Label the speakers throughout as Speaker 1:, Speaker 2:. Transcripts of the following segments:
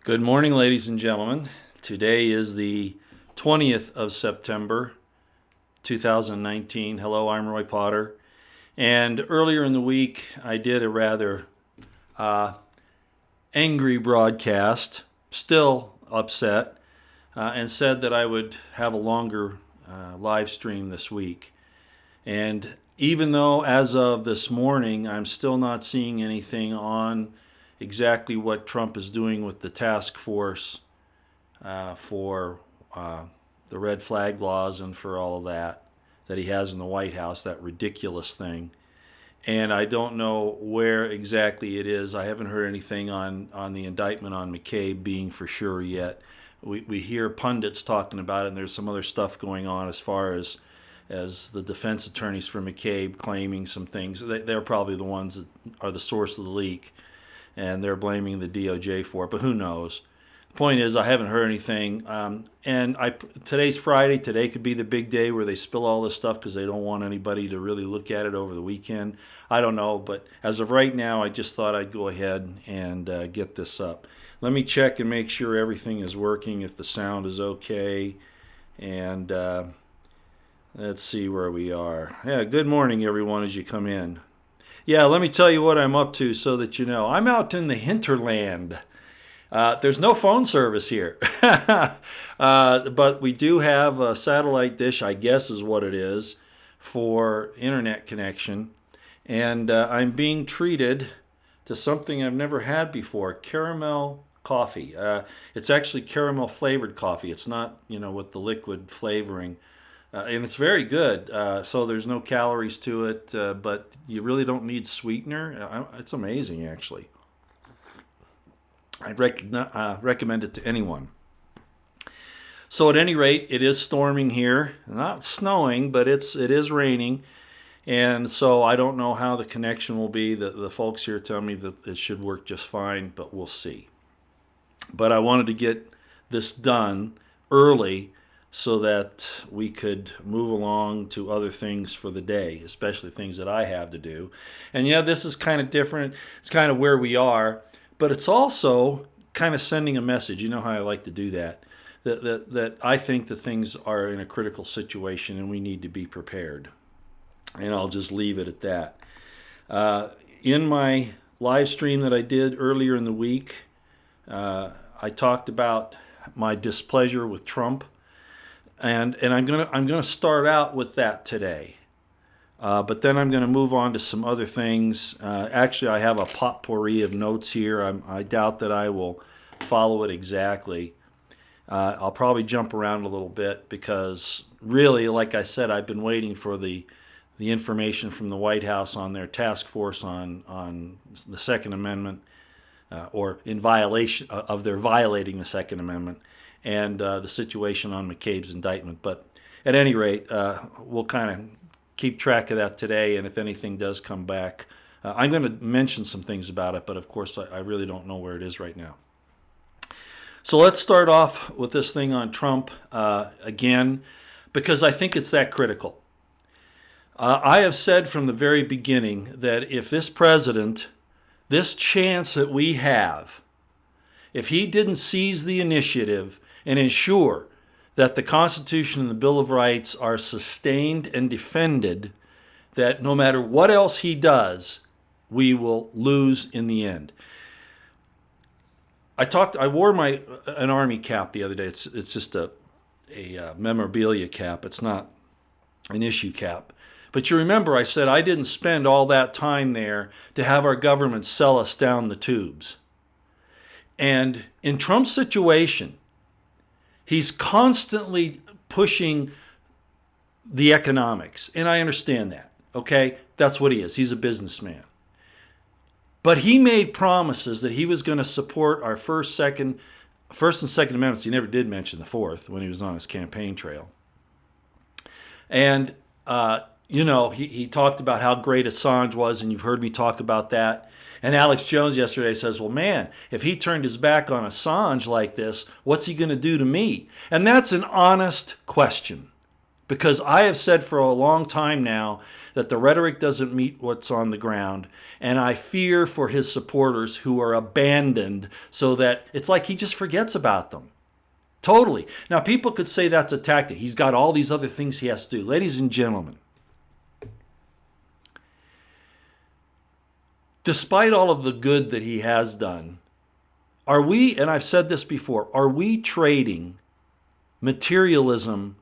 Speaker 1: Good morning, ladies and gentlemen. Today is the 20th of September, 2019. Hello, I'm Roy Potter. And earlier in the week, I did a rather angry broadcast, still upset, and said that I would have a longer live stream this week. And even though as of this morning, I'm still not seeing anything on exactly what Trump is doing with the task force for the red flag laws and for all of that he has in the White House, that ridiculous thing. And I don't know where exactly it is. I haven't heard anything on the indictment on McCabe being for sure yet. We hear pundits talking about it, and there's some other stuff going on as far as the defense attorneys for McCabe claiming some things. They're probably the ones that are the source of the leak, and they're blaming the DOJ for it, but who knows? The point is, I haven't heard anything, today's Friday. Today could be the big day where they spill all this stuff because they don't want anybody to really look at it over the weekend. I don't know, but as of right now, I just thought I'd go ahead and get this up. Let me check and make sure everything is working, if the sound is okay, and let's see where we are. Yeah, good morning, everyone, as you come in. Yeah, let me tell you what I'm up to so that you know. I'm out in the hinterland. There's no phone service here. But we do have a satellite dish, I guess is what it is, for internet connection. And I'm being treated to something I've never had before, caramel coffee. It's actually caramel flavored coffee. It's not, with the liquid flavoring. And it's very good, so there's no calories to it, but you really don't need sweetener. It's amazing, actually. I'd recommend it to anyone. So at any rate, it is storming here. Not snowing, but it is raining. And so I don't know how the connection will be. The folks here tell me that it should work just fine, but we'll see. But I wanted to get this done early so that we could move along to other things for the day, especially things that I have to do. And yeah, this is kind of different. It's kind of where we are, but it's also kind of sending a message. You know how I like to do that. That I think that things are in a critical situation and we need to be prepared. And I'll just leave it at that. In my live stream that I did earlier in the week, I talked about my displeasure with Trump. And I'm gonna start out with that today, but then I'm gonna move on to some other things. Actually, I have a potpourri of notes here. I doubt that I will follow it exactly. I'll probably jump around a little bit because really, like I said, I've been waiting for the information from the White House on their task force on the Second Amendment, or in violation of their violating the Second Amendment. And the situation on McCabe's indictment. But at any rate, we'll kind of keep track of that today, and if anything does come back, I'm going to mention some things about it, but of course I really don't know where it is right now. So let's start off with this thing on Trump again, because I think it's that critical. I have said from the very beginning that if this president, this chance that we have, if he didn't seize the initiative and ensure that the Constitution and the Bill of Rights are sustained and defended, that no matter what else he does, we will lose in the end. I wore an Army cap the other day. It's just a memorabilia cap. It's not an issue cap. But you remember I said I didn't spend all that time there to have our government sell us down the tubes. And in Trump's situation, he's constantly pushing the economics. And I understand that, okay? That's what he is. He's a businessman. But he made promises that he was going to support our First and Second Amendments. He never did mention the Fourth when he was on his campaign trail. And, he talked about how great Assange was, and you've heard me talk about that. And Alex Jones yesterday says, well, man, if he turned his back on Assange like this, what's he going to do to me? And that's an honest question. Because I have said for a long time now that the rhetoric doesn't meet what's on the ground. And I fear for his supporters who are abandoned so that it's like he just forgets about them. Totally. Now, people could say that's a tactic. He's got all these other things he has to do. Ladies and gentlemen, despite all of the good that he has done, are we, and I've said this before, are we trading materialism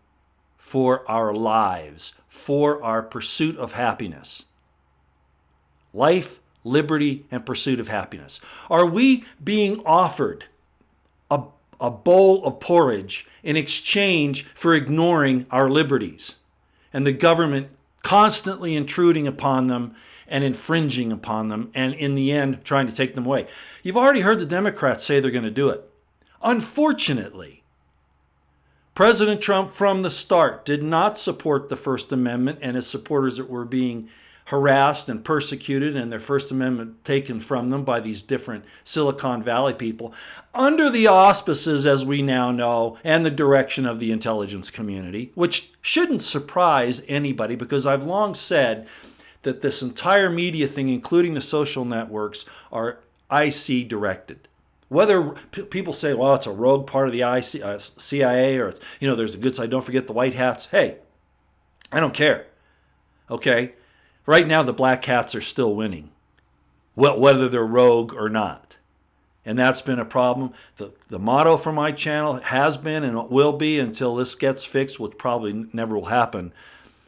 Speaker 1: for our lives, for our pursuit of happiness? Life, liberty, and pursuit of happiness. Are we being offered a bowl of porridge in exchange for ignoring our liberties and the government constantly intruding upon them and infringing upon them and in the end trying to take them away? You've already heard the Democrats say they're going to do it. Unfortunately, President Trump from the start did not support the First Amendment, and his supporters that were being harassed and persecuted and their First Amendment taken from them by these different Silicon Valley people under the auspices, as we now know, and the direction of the intelligence community, which shouldn't surprise anybody because I've long said that this entire media thing, including the social networks, are IC directed. Whether people say, well, it's a rogue part of the CIA or, there's the good side, don't forget the white hats. Hey, I don't care. Okay? Right now, the black hats are still winning, whether they're rogue or not. And that's been a problem. The motto for my channel has been and it will be until this gets fixed, which probably never will happen,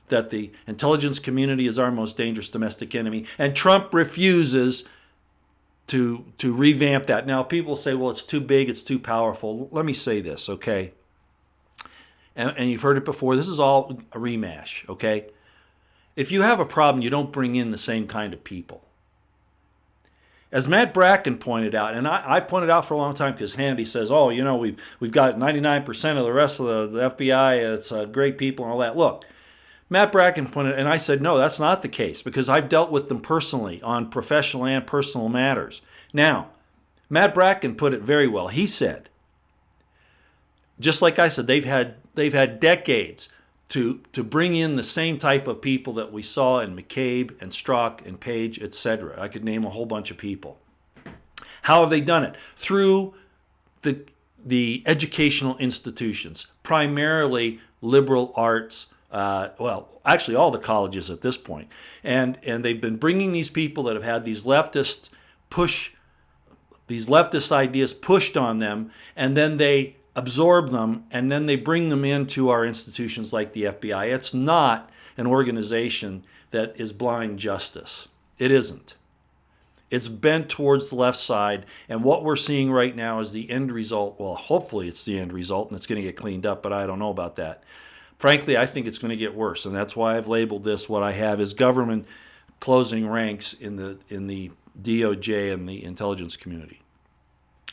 Speaker 1: that the intelligence community is our most dangerous domestic enemy. And Trump refuses to revamp that. Now, people say, well, it's too big, it's too powerful. Let me say this, okay? And you've heard it before. This is all a rehash, okay? If you have a problem, you don't bring in the same kind of people. As Matt Bracken pointed out, and I've pointed out for a long time because Hannity says, oh, we've got 99% of the rest of the FBI, it's great people and all that. Look, Matt Bracken pointed, and I said, no, that's not the case because I've dealt with them personally on professional and personal matters. Now, Matt Bracken put it very well. He said, just like I said, they've had decades to bring in the same type of people that we saw in McCabe and Strzok and Page, etc. I could name a whole bunch of people. How have they done it? Through the educational institutions, primarily liberal arts, actually all the colleges at this point. And they've been bringing these people that have had these leftist ideas pushed on them, and then they absorb them, and then they bring them into our institutions like the FBI. It's not an organization that is blind justice. It isn't. It's bent towards the left side, and what we're seeing right now is the end result. Well, hopefully it's the end result, and it's going to get cleaned up, but I don't know about that. Frankly, I think it's going to get worse, and that's why I've labeled this what I have is government closing ranks in the DOJ and the intelligence community.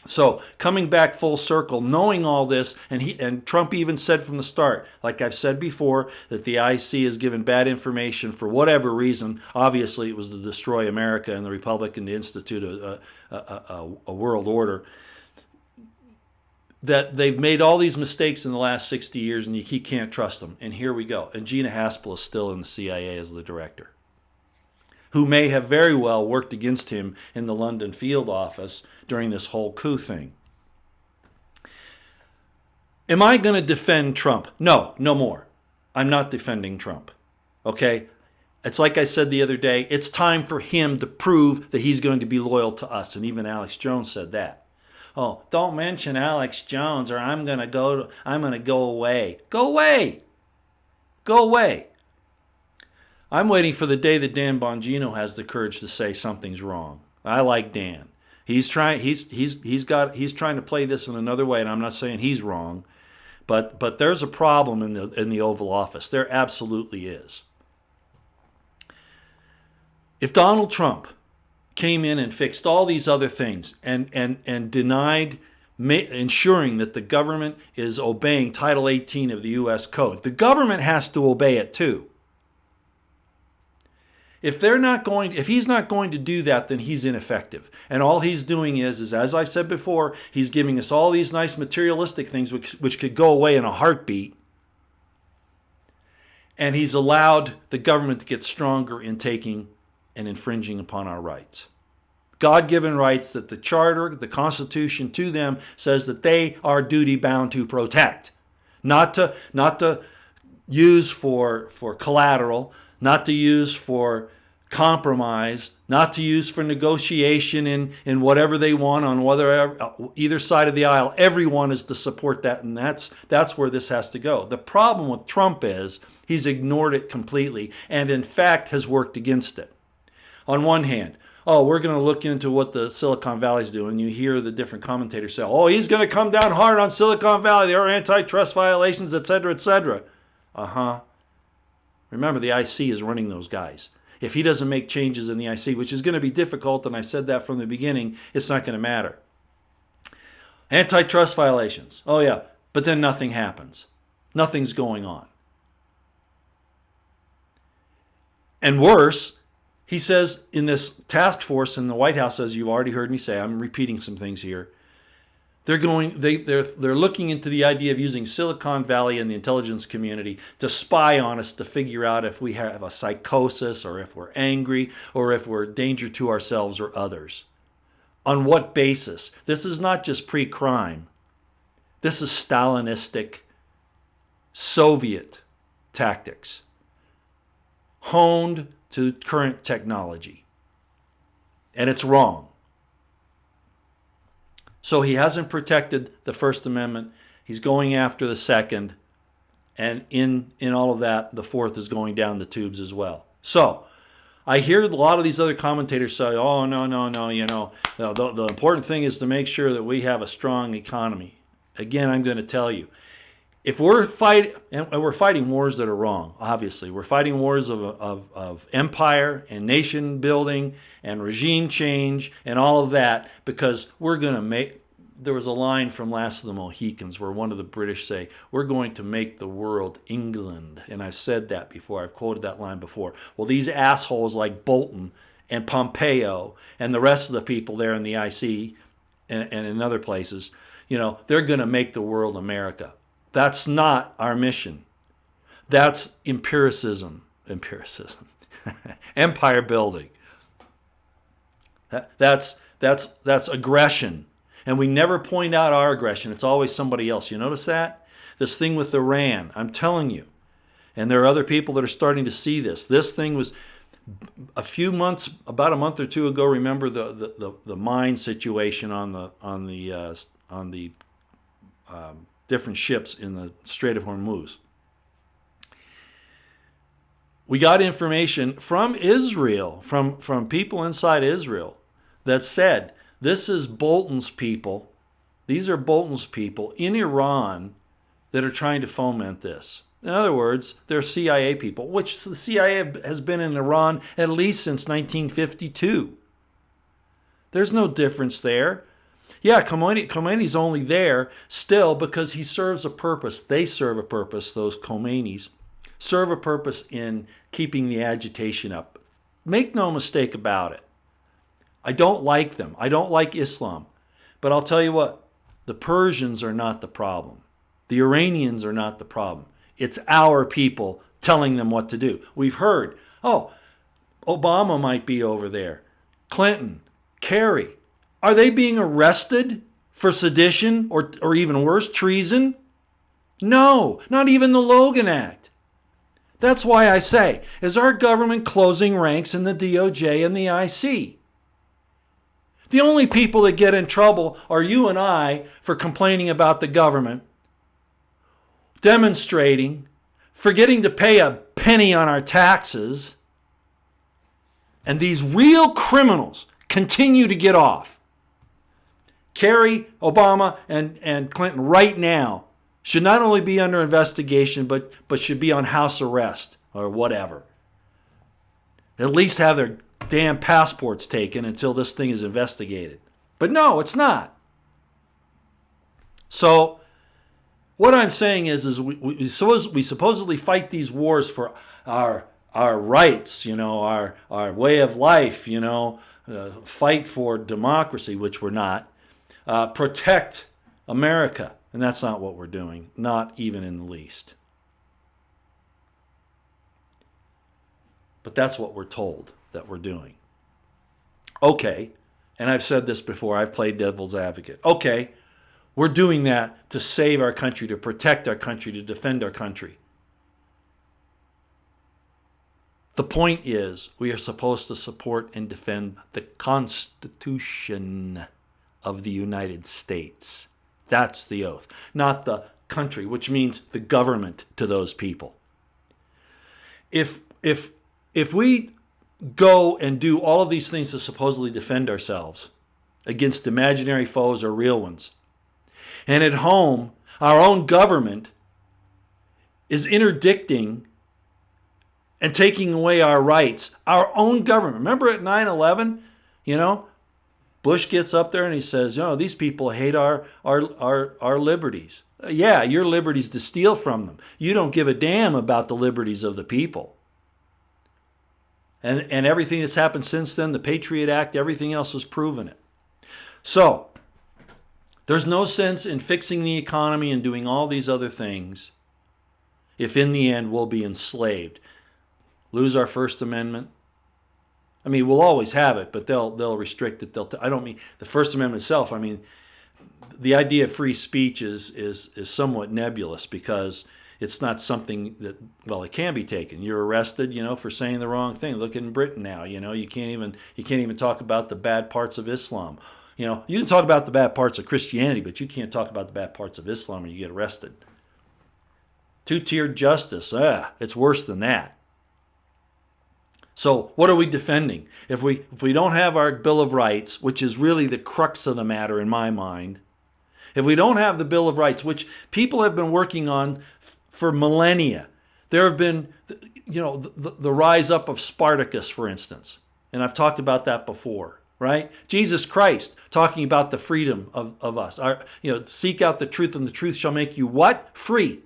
Speaker 1: So coming back full circle, knowing all this, and Trump even said from the start, like I've said before, that the IC has given bad information for whatever reason. Obviously, it was to destroy America and the Republic and to institute a world order. That they've made all these mistakes in the last 60 years, and he can't trust them. And here we go. And Gina Haspel is still in the CIA as the director, who may have very well worked against him in the London field office during this whole coup thing. Am I going to defend Trump? No, no more. I'm not defending Trump. Okay? It's like I said the other day, it's time for him to prove that he's going to be loyal to us. And even Alex Jones said that. Oh, don't mention Alex Jones or I'm going to go away. Go away. Go away. I'm waiting for the day that Dan Bongino has the courage to say something's wrong. I like Dan. He's trying to play this in another way, and I'm not saying he's wrong, but there's a problem in the Oval Office. There absolutely is. If Donald Trump came in and fixed all these other things and denied ensuring that the government is obeying Title 18 of the U.S. Code, the government has to obey it too. If he's not going to do that, then he's ineffective. And all he's doing is as I've said before, he's giving us all these nice materialistic things which could go away in a heartbeat. And he's allowed the government to get stronger in taking and infringing upon our rights. God-given rights that the Charter, the Constitution to them says that they are duty-bound to protect. Not to use for collateral, not to use for compromise, not to use for negotiation in whatever they want on either side of the aisle. Everyone is to support that, and that's where this has to go. The problem with Trump is he's ignored it completely and in fact has worked against it. On one hand, we're going to look into what the Silicon Valley is doing. You hear the different commentators say, he's going to come down hard on Silicon Valley. There are antitrust violations, et cetera, et cetera. Remember, the IC is running those guys. If he doesn't make changes in the IC, which is going to be difficult, and I said that from the beginning, it's not going to matter. Antitrust violations. Oh, yeah. But then nothing happens. Nothing's going on. And worse, he says in this task force in the White House, as you've already heard me say, I'm repeating some things here, they're looking into the idea of using Silicon Valley and the intelligence community to spy on us to figure out if we have a psychosis or if we're angry or if we're a danger to ourselves or others. On what basis? This is not just pre-crime. This is Stalinistic Soviet tactics, honed to current technology. And it's wrong. So he hasn't protected the First Amendment. He's going after the Second. And in all of that, the Fourth is going down the tubes as well. So I hear a lot of these other commentators say, no, the important thing is to make sure that we have a strong economy. Again, I'm going to tell you, if we're fighting, and we're fighting wars that are wrong, obviously. We're fighting wars of empire and nation building and regime change and all of that because we're going to make, there was a line from Last of the Mohicans where one of the British say, we're going to make the world England. And I've said that before. I've quoted that line before. Well, these assholes like Bolton and Pompeo and the rest of the people there in the IC and in other places, they're going to make the world America. That's not our mission. That's empiricism. Empire building. That's aggression. And we never point out our aggression. It's always somebody else. You notice that? This thing with Iran, I'm telling you. And there are other people that are starting to see this. This thing was about a month or two ago. Remember the mine situation on the different ships in the Strait of Hormuz. We got information from Israel, from people inside Israel, that said, this is Bolton's people. These are Bolton's people in Iran that are trying to foment this. In other words, they're CIA people, which the CIA has been in Iran at least since 1952. There's no difference there. Yeah, Khomeini's only there still because he serves a purpose. They serve a purpose, those Khomeinis, serve a purpose in keeping the agitation up. Make no mistake about it. I don't like them. I don't like Islam. But I'll tell you what, the Persians are not the problem. The Iranians are not the problem. It's our people telling them what to do. We've heard, Obama might be over there. Clinton, Kerry. Are they being arrested for sedition or even worse, treason? No, not even the Logan Act. That's why I say, is our government closing ranks in the DOJ and the IC? The only people that get in trouble are you and I for complaining about the government, demonstrating, forgetting to pay a penny on our taxes, and these real criminals continue to get off. Kerry, Obama, and Clinton right now should not only be under investigation, but should be on house arrest or whatever. At least have their damn passports taken until this thing is investigated. But no, it's not. So what I'm saying is we supposedly fight these wars for our rights, our way of life, fight for democracy, which we're not. Protect America. And that's not what we're doing, not even in the least. But that's what we're told that we're doing. Okay, and I've said this before, I've played devil's advocate. Okay, we're doing that to save our country, to protect our country, to defend our country. The point is, we are supposed to support and defend the Constitution of the United States. That's the oath, not the country, which means the government to those people. If we go and do all of these things to supposedly defend ourselves against imaginary foes or real ones, and at home, our own government is interdicting and taking away our rights, our own government. Remember at 9/11, Bush gets up there and he says, these people hate our liberties. Yeah, your liberties to steal from them. You don't give a damn about the liberties of the people. And everything that's happened since then, the Patriot Act, everything else has proven it. So, there's no sense in fixing the economy and doing all these other things if in the end we'll be enslaved. Lose our First Amendment. I mean, we'll always have it, but they'll restrict it. I don't mean the First Amendment itself. I mean, the idea of free speech is somewhat nebulous because it's not something that, well, it can be taken. You're arrested, for saying the wrong thing. Look in Britain now, you can't even talk about the bad parts of Islam. You can talk about the bad parts of Christianity, but you can't talk about the bad parts of Islam or you get arrested. Two-tiered justice, it's worse than that. So what are we defending? If we don't have our Bill of Rights, which is really the crux of the matter in my mind, if we don't have the Bill of Rights, which people have been working on for millennia, there have been, the rise up of Spartacus, for instance, and I've talked about that before, right? Jesus Christ talking about the freedom of us. Seek out the truth, and the truth shall make you what? Free.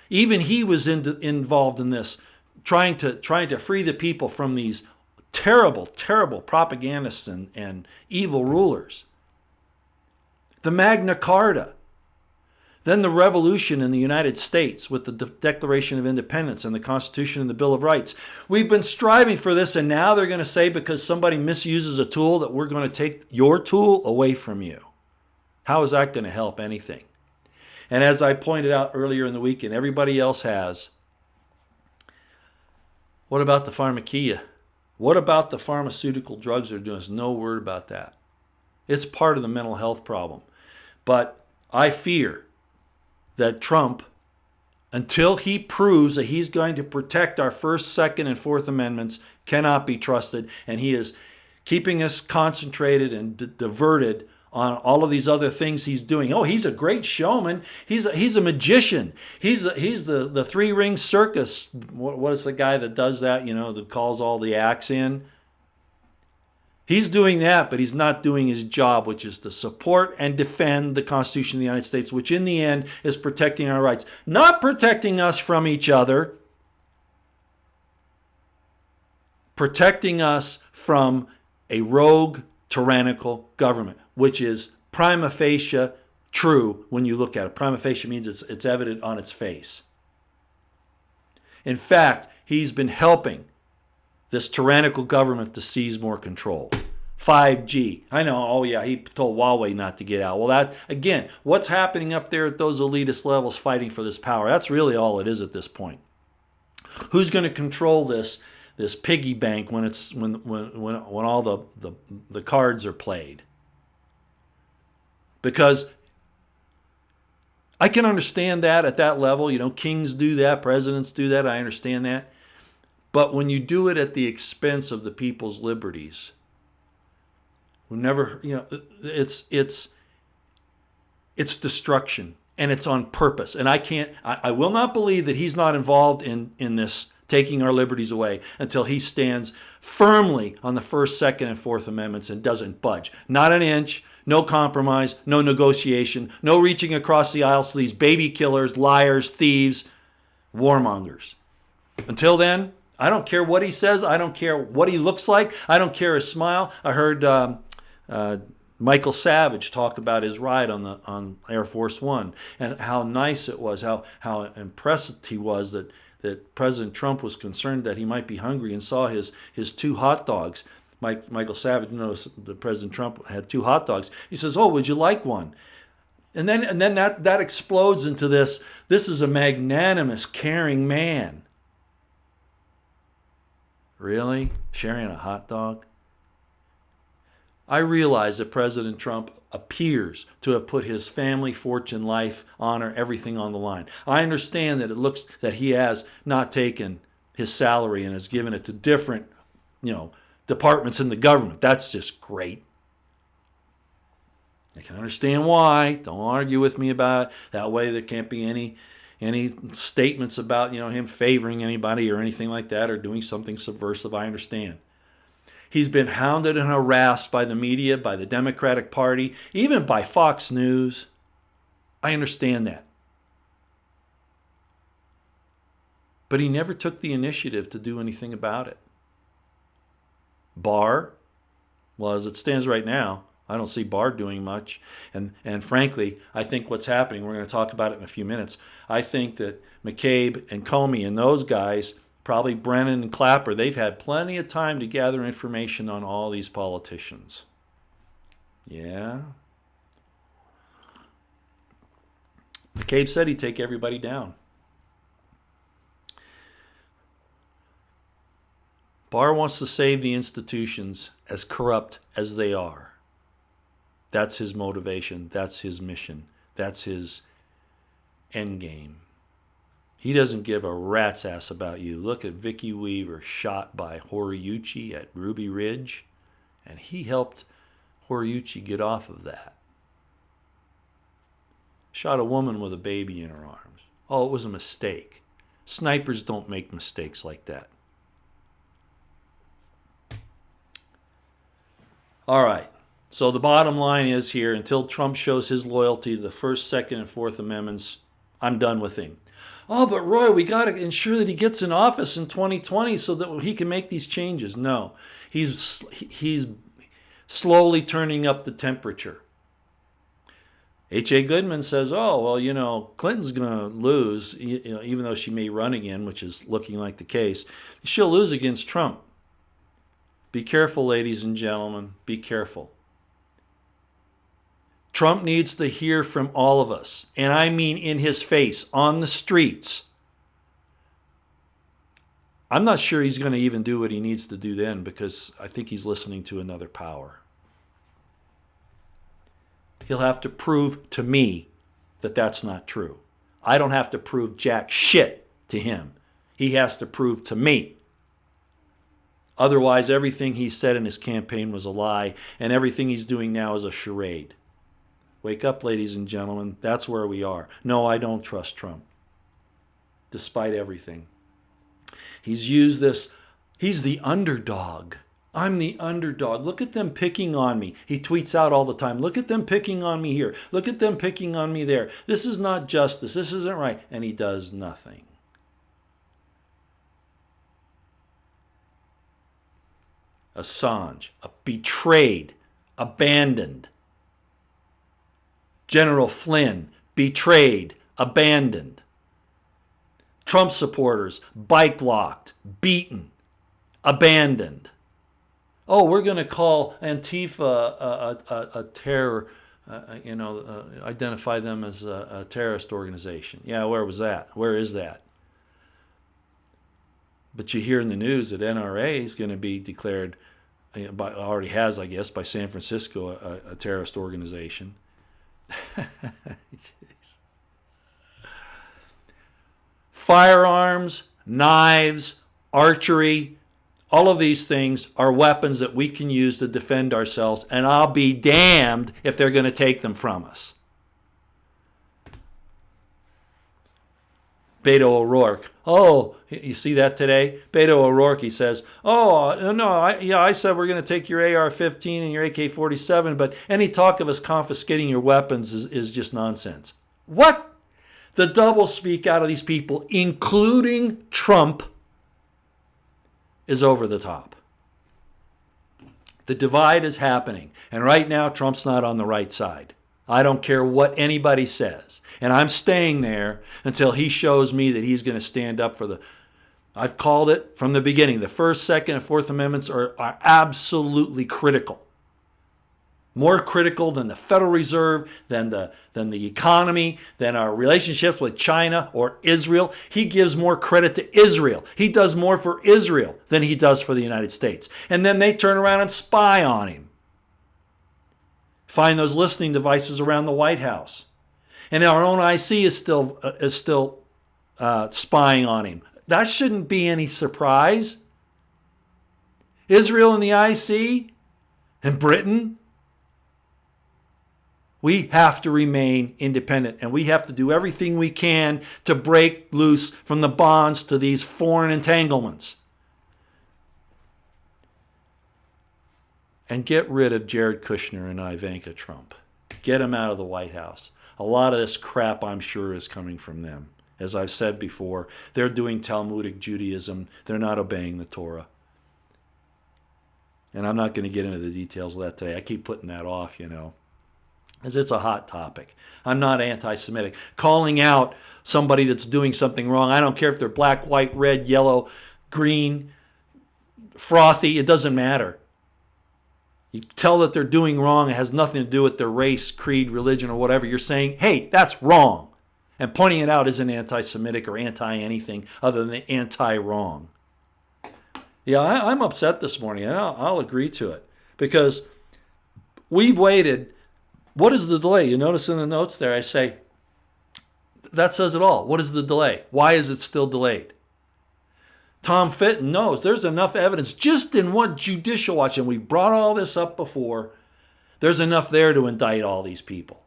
Speaker 1: Even he was involved in this, trying to free the people from these terrible, terrible propagandists and evil rulers. The Magna Carta. Then the Revolution in the United States with the Declaration of Independence and the Constitution and the Bill of Rights. We've been striving for this, and now they're going to say because somebody misuses a tool that we're going to take your tool away from you. How is that going to help anything? And as I pointed out earlier in the week, and everybody else has, what about the pharmakeia? What about the pharmaceutical drugs they're doing? There's no word about that. It's part of the mental health problem. But I fear that Trump, until he proves that he's going to protect our First, Second, and Fourth Amendments, cannot be trusted. And he is keeping us concentrated and diverted on all of these other things he's doing. Oh, he's a great showman. He's a magician. He's the three-ring circus. What is the guy that does that, that calls all the acts in? He's doing that, but he's not doing his job, which is to support and defend the Constitution of the United States, which in the end is protecting our rights. Not protecting us from each other. Protecting us from a rogue, tyrannical government, which is prima facie true when you look at it. Prima facie means it's evident on its face. In fact, he's been helping this tyrannical government to seize more control. 5G. I know, oh yeah, he told Huawei not to get out. Well, that, again, what's happening up there at those elitist levels fighting for this power? That's really all it is at this point. Who's going to control this piggy bank when all the cards are played? Because I can understand that at that level. Kings do that, presidents do that. I understand that. But when you do it at the expense of the people's liberties, it's destruction, and it's on purpose. And I will not believe that he's not involved in this taking our liberties away until he stands firmly on the First, Second, and Fourth Amendments and doesn't budge. Not an inch, no compromise, no negotiation, no reaching across the aisles to these baby killers, liars, thieves, warmongers. Until then, I don't care what he says. I don't care what he looks like. I don't care his smile. I heard Michael Savage talk about his ride on Air Force One and how nice it was, how impressed he was that that President Trump was concerned that he might be hungry and saw his 2 hot dogs. Michael Savage noticed that President Trump had 2 hot dogs. He says, "Oh, would you like one?" And then that explodes into this. This is a magnanimous, caring man. Really? Sharing a hot dog? I realize that President Trump appears to have put his family, fortune, life, honor, everything on the line. I understand that it looks that he has not taken his salary and has given it to different, departments in the government. That's just great. I can understand why. Don't argue with me about it. That way there can't be any statements about, him favoring anybody or anything like that or doing something subversive. I understand. He's been hounded and harassed by the media, by the Democratic Party, even by Fox News. I understand that. But he never took the initiative to do anything about it. Barr, well, as it stands right now, I don't see Barr doing much. And frankly, I think what's happening, we're going to talk about it in a few minutes, I think that McCabe and Comey and those guys, probably Brennan and Clapper, they've had plenty of time to gather information on all these politicians. Yeah. McCabe said he'd take everybody down. Barr wants to save the institutions as corrupt as they are. That's his motivation. That's his mission. That's his end game. He doesn't give a rat's ass about you. Look at Vicky Weaver shot by Horiuchi at Ruby Ridge, and he helped Horiuchi get off of that. Shot a woman with a baby in her arms. Oh, it was a mistake. Snipers don't make mistakes like that. All right. So the bottom line is here, until Trump shows his loyalty to the First, Second, and Fourth Amendments, I'm done with him. Oh, but Roy, we got to ensure that he gets in office in 2020 so that he can make these changes. No, he's slowly turning up the temperature. H.A. Goodman says, oh, well, Clinton's going to lose, even though she may run again, which is looking like the case. She'll lose against Trump. Be careful, ladies and gentlemen. Be careful. Trump needs to hear from all of us, and I mean in his face, on the streets. I'm not sure he's going to even do what he needs to do then, because I think he's listening to another power. He'll have to prove to me that that's not true. I don't have to prove jack shit to him. He has to prove to me. Otherwise, everything he said in his campaign was a lie, and everything he's doing now is a charade. Wake up, ladies and gentlemen. That's where we are. No, I don't trust Trump, despite everything. He's used this. He's the underdog. I'm the underdog. Look at them picking on me. He tweets out all the time. Look at them picking on me here. Look at them picking on me there. This is not justice. This isn't right. And he does nothing. Assange, betrayed, abandoned. General Flynn, betrayed, abandoned. Trump supporters, bike locked, beaten, abandoned. Oh, we're going to call Antifa a terror, identify them as a terrorist organization. Yeah, where was that? Where is that? But you hear in the news that NRA is going to be declared, already has, I guess, by San Francisco, a terrorist organization. Firearms, knives, archery, all of these things are weapons that we can use to defend ourselves, and I'll be damned if they're going to take them from us. Beto O'Rourke. Oh, you see that today? Beto O'Rourke, he says, oh, no, I said we're going to take your AR-15 and your AK-47, but any talk of us confiscating your weapons is just nonsense. What? The doublespeak out of these people, including Trump, is over the top. The divide is happening, and right now Trump's not on the right side. I don't care what anybody says. And I'm staying there until he shows me that he's going to stand up for the... I've called it from the beginning. The First, Second, and Fourth Amendments are absolutely critical. More critical than the Federal Reserve, than the economy, than our relationships with China or Israel. He gives more credit to Israel. He does more for Israel than he does for the United States. And then they turn around and spy on him. Find those listening devices around the White House. And our own IC is still spying on him. That shouldn't be any surprise. Israel and the IC and Britain, we have to remain independent, and we have to do everything we can to break loose from the bonds to these foreign entanglements. And get rid of Jared Kushner and Ivanka Trump. Get them out of the White House. A lot of this crap, I'm sure, is coming from them. As I've said before, they're doing Talmudic Judaism. They're not obeying the Torah. And I'm not going to get into the details of that today. I keep putting that off, as it's a hot topic. I'm not anti-Semitic. Calling out somebody that's doing something wrong, I don't care if they're black, white, red, yellow, green, frothy, it doesn't matter. You tell that they're doing wrong, it has nothing to do with their race, creed, religion, or whatever. You're saying, hey, that's wrong. And pointing it out isn't anti-Semitic or anti-anything other than anti-wrong. Yeah, I'm upset this morning, and I'll agree to it. Because we've waited. What is the delay? You notice in the notes there, I say, that says it all. What is the delay? Why is it still delayed? Tom Fitton knows there's enough evidence just in one judicial watch, and we brought all this up before. There's enough there to indict all these people.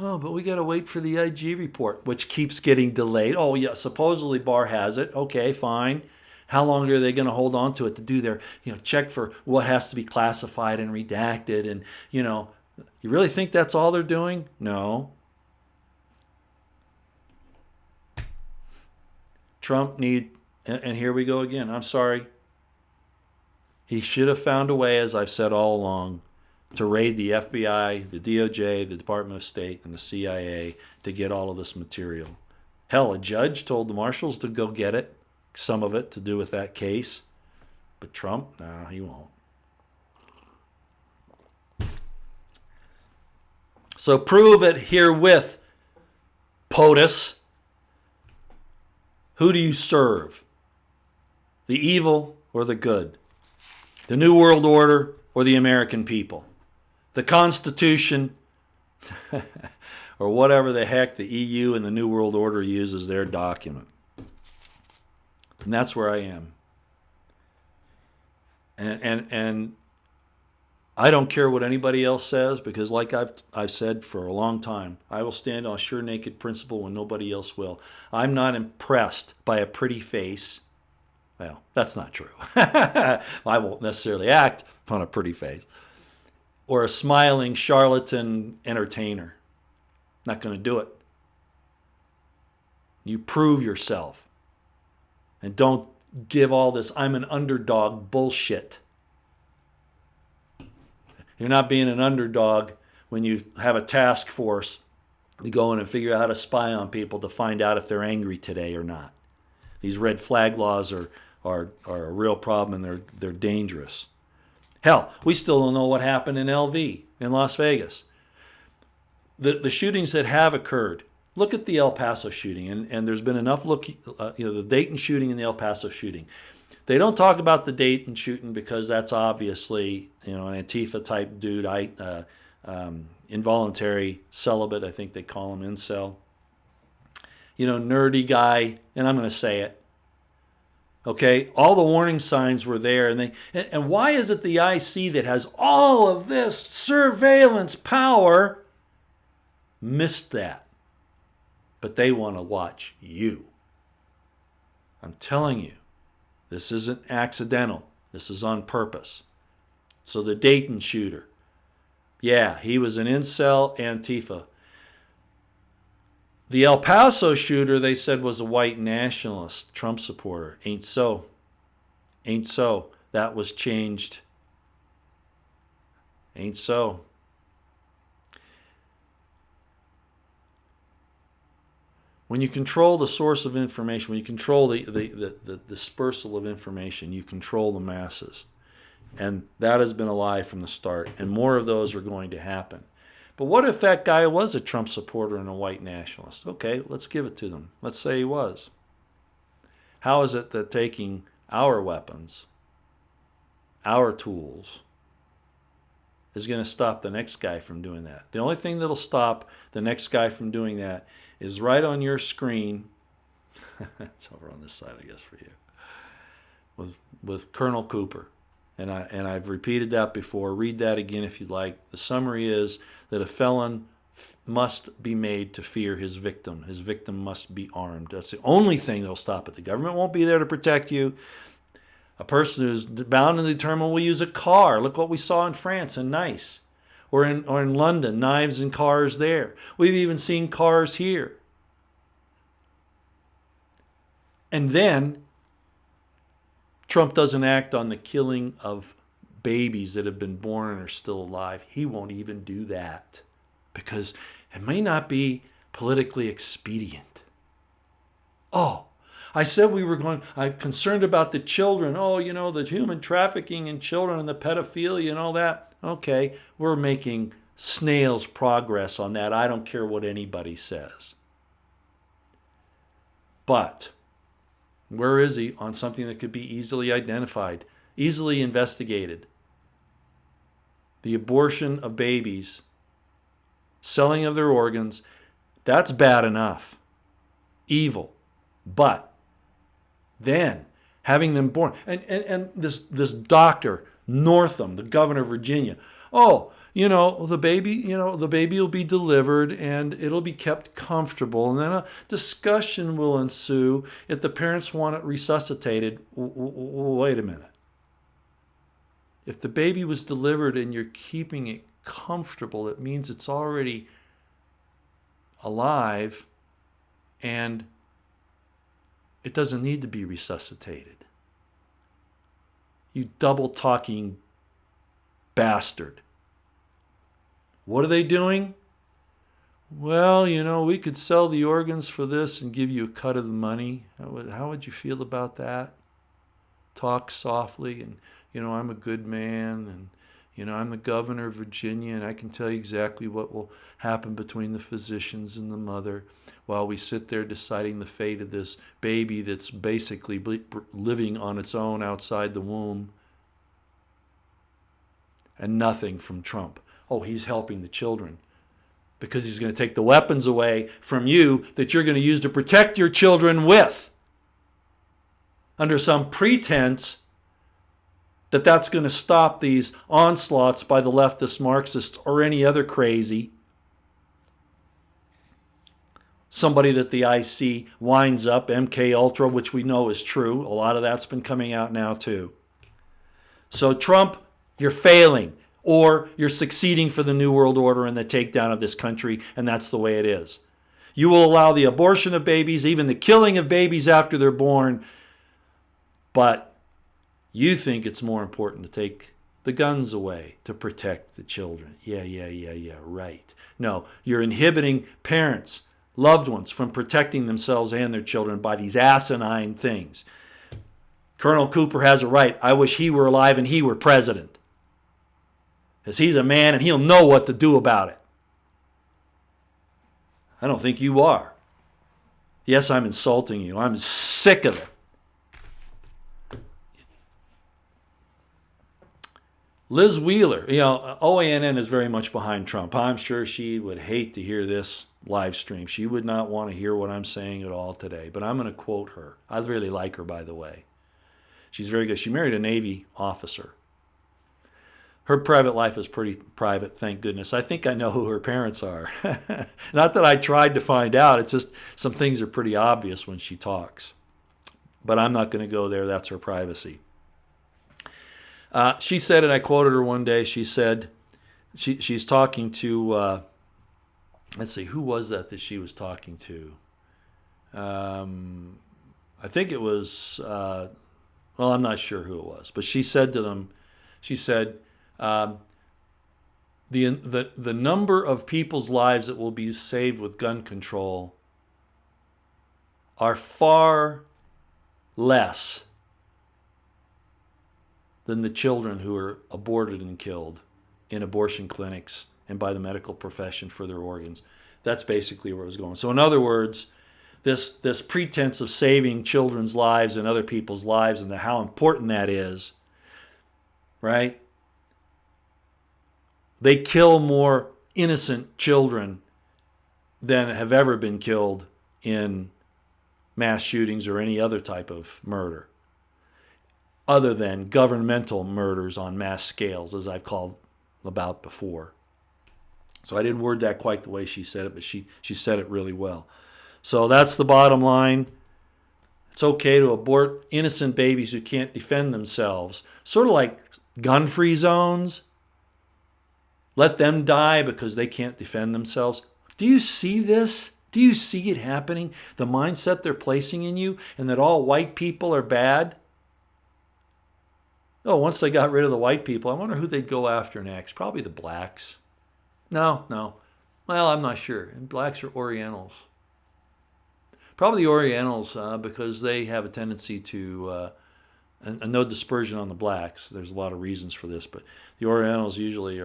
Speaker 1: Oh, but we got to wait for the IG report, which keeps getting delayed. Oh, yeah, supposedly Barr has it. Okay, fine. How long are they going to hold on to it to do their, check for what has to be classified and redacted? And, you really think that's all they're doing? No. Trump and here we go again. I'm sorry. He should have found a way, as I've said all along, to raid the FBI, the DOJ, the Department of State, and the CIA to get all of this material. Hell, a judge told the marshals to go get it, some of it to do with that case. But Trump, no, he won't. So prove it herewith, POTUS. Who do you serve? The evil or the good? The New World Order or the American people? The Constitution, or whatever the heck the EU and the New World Order use as their document. And that's where I am. And I don't care what anybody else says, because like I've said for a long time, I will stand on a sure naked principle when nobody else will. I'm not impressed by a pretty face. Well, that's not true. I won't necessarily act on a pretty face. Or a smiling charlatan entertainer. Not going to do it. You prove yourself. And don't give all this I'm an underdog bullshit. You're not being an underdog when you have a task force to go in and figure out how to spy on people to find out if they're angry today or not. These red flag laws are a real problem, and they're dangerous. Hell, we still don't know what happened in LV, in Las Vegas. The shootings that have occurred. Look at the El Paso shooting, and there's been enough the Dayton shooting and the El Paso shooting. They don't talk about the Dayton shooting because that's obviously an Antifa type dude, involuntary celibate, I think they call him, incel. Nerdy guy, and I'm going to say it. Okay, all the warning signs were there, and why is it the IC that has all of this surveillance power missed that? But they want to watch you. I'm telling you, this isn't accidental. This is on purpose. So the Dayton shooter, yeah, he was an incel Antifa. The El Paso shooter, they said, was a white nationalist, Trump supporter. Ain't so. Ain't so. That was changed. Ain't so. When you control the source of information, when you control the dispersal of information, you control the masses. And that has been a lie from the start. And more of those are going to happen. But what if that guy was a Trump supporter and a white nationalist? Okay, let's give it to them. Let's say he was. How is it that taking our weapons, our tools, is going to stop the next guy from doing that? The only thing that'll stop the next guy from doing that is right on your screen. It's over on this side, I guess, for you. With Colonel Cooper. And I've repeated that before. Read that again if you'd like. The summary is that a felon must be made to fear his victim. His victim must be armed. That's the only thing that'll stop it. The government won't be there to protect you. A person who's bound and determined will use a car. Look what we saw in France and Nice. Or in London, knives and cars there. We've even seen cars here. And then Trump doesn't act on the killing of babies that have been born and are still alive. He won't even do that because it may not be politically expedient. Oh, I said I'm concerned about the children. Oh, the human trafficking in children and the pedophilia and all that. Okay, we're making snail's progress on that. I don't care what anybody says. But where is he on something that could be easily identified, easily investigated? The abortion of babies, selling of their organs, that's bad enough. Evil. But then having them born, and this doctor, Northam, the governor of Virginia, the baby will be delivered and it'll be kept comfortable. And then a discussion will ensue if the parents want it resuscitated. Wait a minute. If the baby was delivered and you're keeping it comfortable, it means it's already alive and it doesn't need to be resuscitated. You double-talking bastard. What are they doing? Well, we could sell the organs for this and give you a cut of the money. How would you feel about that? Talk softly and, I'm a good man and, I'm the governor of Virginia and I can tell you exactly what will happen between the physicians and the mother while we sit there deciding the fate of this baby that's basically living on its own outside the womb. And nothing from Trump. Oh, he's helping the children because he's going to take the weapons away from you that you're going to use to protect your children with under some pretense that that's going to stop these onslaughts by the leftist Marxists or any other crazy. Somebody that the IC winds up, MK Ultra, which we know is true. A lot of that's been coming out now too. So Trump, you're failing. Or you're succeeding for the New World Order and the takedown of this country, and that's the way it is. You will allow the abortion of babies, even the killing of babies after they're born, but you think it's more important to take the guns away to protect the children. Yeah, right. No, you're inhibiting parents, loved ones, from protecting themselves and their children by these asinine things. Colonel Cooper has a right. I wish he were alive and he were president. Because he's a man and he'll know what to do about it. I don't think you are. Yes, I'm insulting you. I'm sick of it. Liz Wheeler, OANN is very much behind Trump. I'm sure she would hate to hear this live stream. She would not want to hear what I'm saying at all today. But I'm going to quote her. I really like her, by the way. She's very good. She married a Navy officer. Her private life is pretty private, thank goodness. I think I know who her parents are. Not that I tried to find out. It's just some things are pretty obvious when she talks. But I'm not going to go there. That's her privacy. She said, and I quoted her one day, she said, she's talking to, let's see, who was that she was talking to? I think it was, I'm not sure who it was. But she said to them, she said, the number of people's lives that will be saved with gun control are far less than the children who are aborted and killed in abortion clinics and by the medical profession for their organs. That's basically where it was going. So in other words, this pretense of saving children's lives and other people's lives and how important that is, right? They kill more innocent children than have ever been killed in mass shootings or any other type of murder, other than governmental murders on mass scales, as I've called about before. So I didn't word that quite the way she said it, but she said it really well. So that's the bottom line. It's okay to abort innocent babies who can't defend themselves. Sort of like gun-free zones. Let them die because they can't defend themselves. Do you see this? Do you see it happening? The mindset they're placing in you, and that all white people are bad? Oh, once they got rid of the white people, I wonder who they'd go after next. Probably the blacks. No. Well, I'm not sure. Blacks are Orientals. Probably the Orientals because they have a tendency to, and no dispersion on the blacks. There's a lot of reasons for this, but the Orientals usually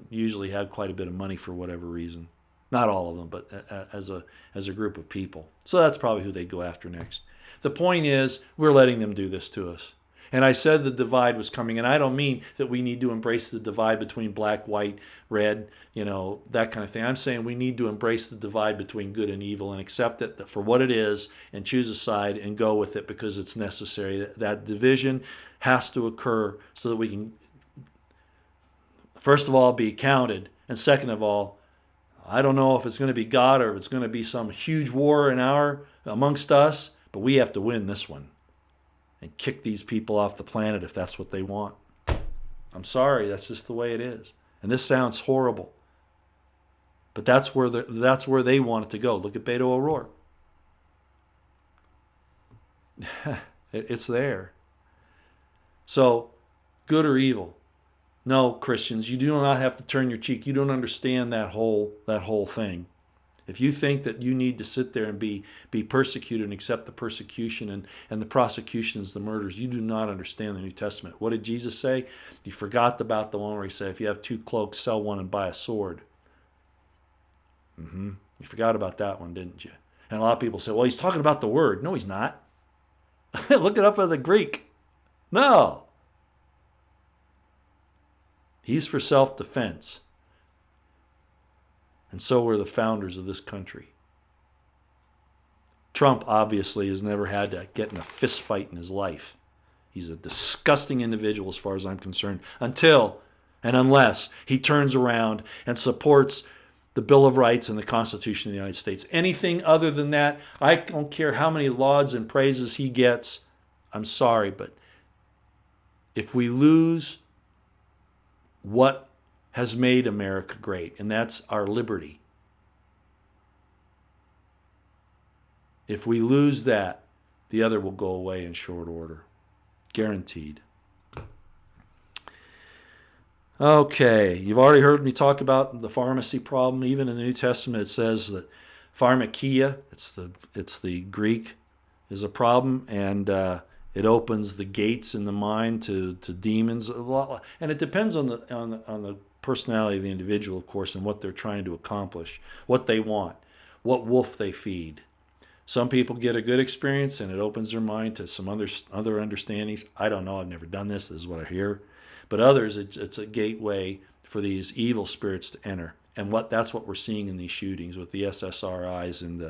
Speaker 1: usually have quite a bit of money for whatever reason. Not all of them, but as a group of people. So that's probably who they'd go after next. The point is, we're letting them do this to us. And I said the divide was coming, and I don't mean that we need to embrace the divide between black, white, red, that kind of thing. I'm saying we need to embrace the divide between good and evil and accept it for what it is and choose a side and go with it because it's necessary. That division has to occur so that we can, first of all, be counted, and second of all, I don't know if it's going to be God or if it's going to be some huge war amongst us, but we have to win this one and kick these people off the planet if that's what they want. I'm sorry, that's just the way it is. And this sounds horrible, but that's where they want it to go. Look at Beto O'Rourke. It's there. So, good or evil? No, Christians, you do not have to turn your cheek. You don't understand that whole thing. If you think that you need to sit there and be persecuted and accept the persecution and the prosecutions, the murders, you do not understand the New Testament. What did Jesus say? You forgot about the one where he said, if you have 2 cloaks, sell one and buy a sword. You forgot about that one, didn't you? And a lot of people say, well, he's talking about the word. No, he's not. Look it up in the Greek. No. He's for self-defense. And so were the founders of this country. Trump obviously has never had to get in a fist fight in his life. He's a disgusting individual as far as I'm concerned, until and unless he turns around and supports the Bill of Rights and the Constitution of the United States. Anything other than that, I don't care how many lauds and praises he gets. I'm sorry, but if we lose what has made America great, and that's our liberty. If we lose that, the other will go away in short order. Guaranteed. Okay, you've already heard me talk about the pharmacy problem. Even in the New Testament it says that pharmakia, it's the Greek, is a problem, and it opens the gates in the mind to demons. And it depends on the personality of the individual, of course, and what they're trying to accomplish, what they want, what wolf they feed. Some people get a good experience and it opens their mind to some other understandings. I don't know. I've never done this. This is what I hear. But others, it's a gateway for these evil spirits to enter. And that's what we're seeing in these shootings with the SSRIs and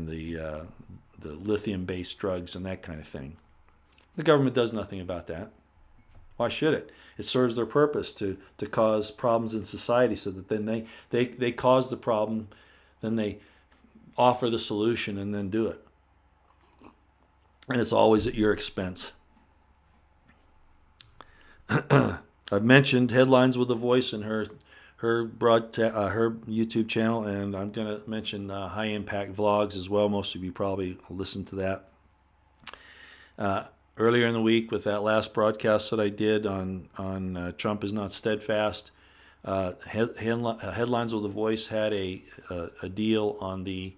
Speaker 1: the lithium-based drugs and that kind of thing. The government does nothing about that. Why should it? It serves their purpose to cause problems in society so that then they cause the problem, then they offer the solution and then do it. And it's always at your expense. I've mentioned Headlines with a Voice in her YouTube channel, and I'm going to mention High Impact Vlogs as well. Most of you probably listened to that. Earlier in the week with that last broadcast that I did on Trump is not steadfast, Headlines with a Voice had a deal on the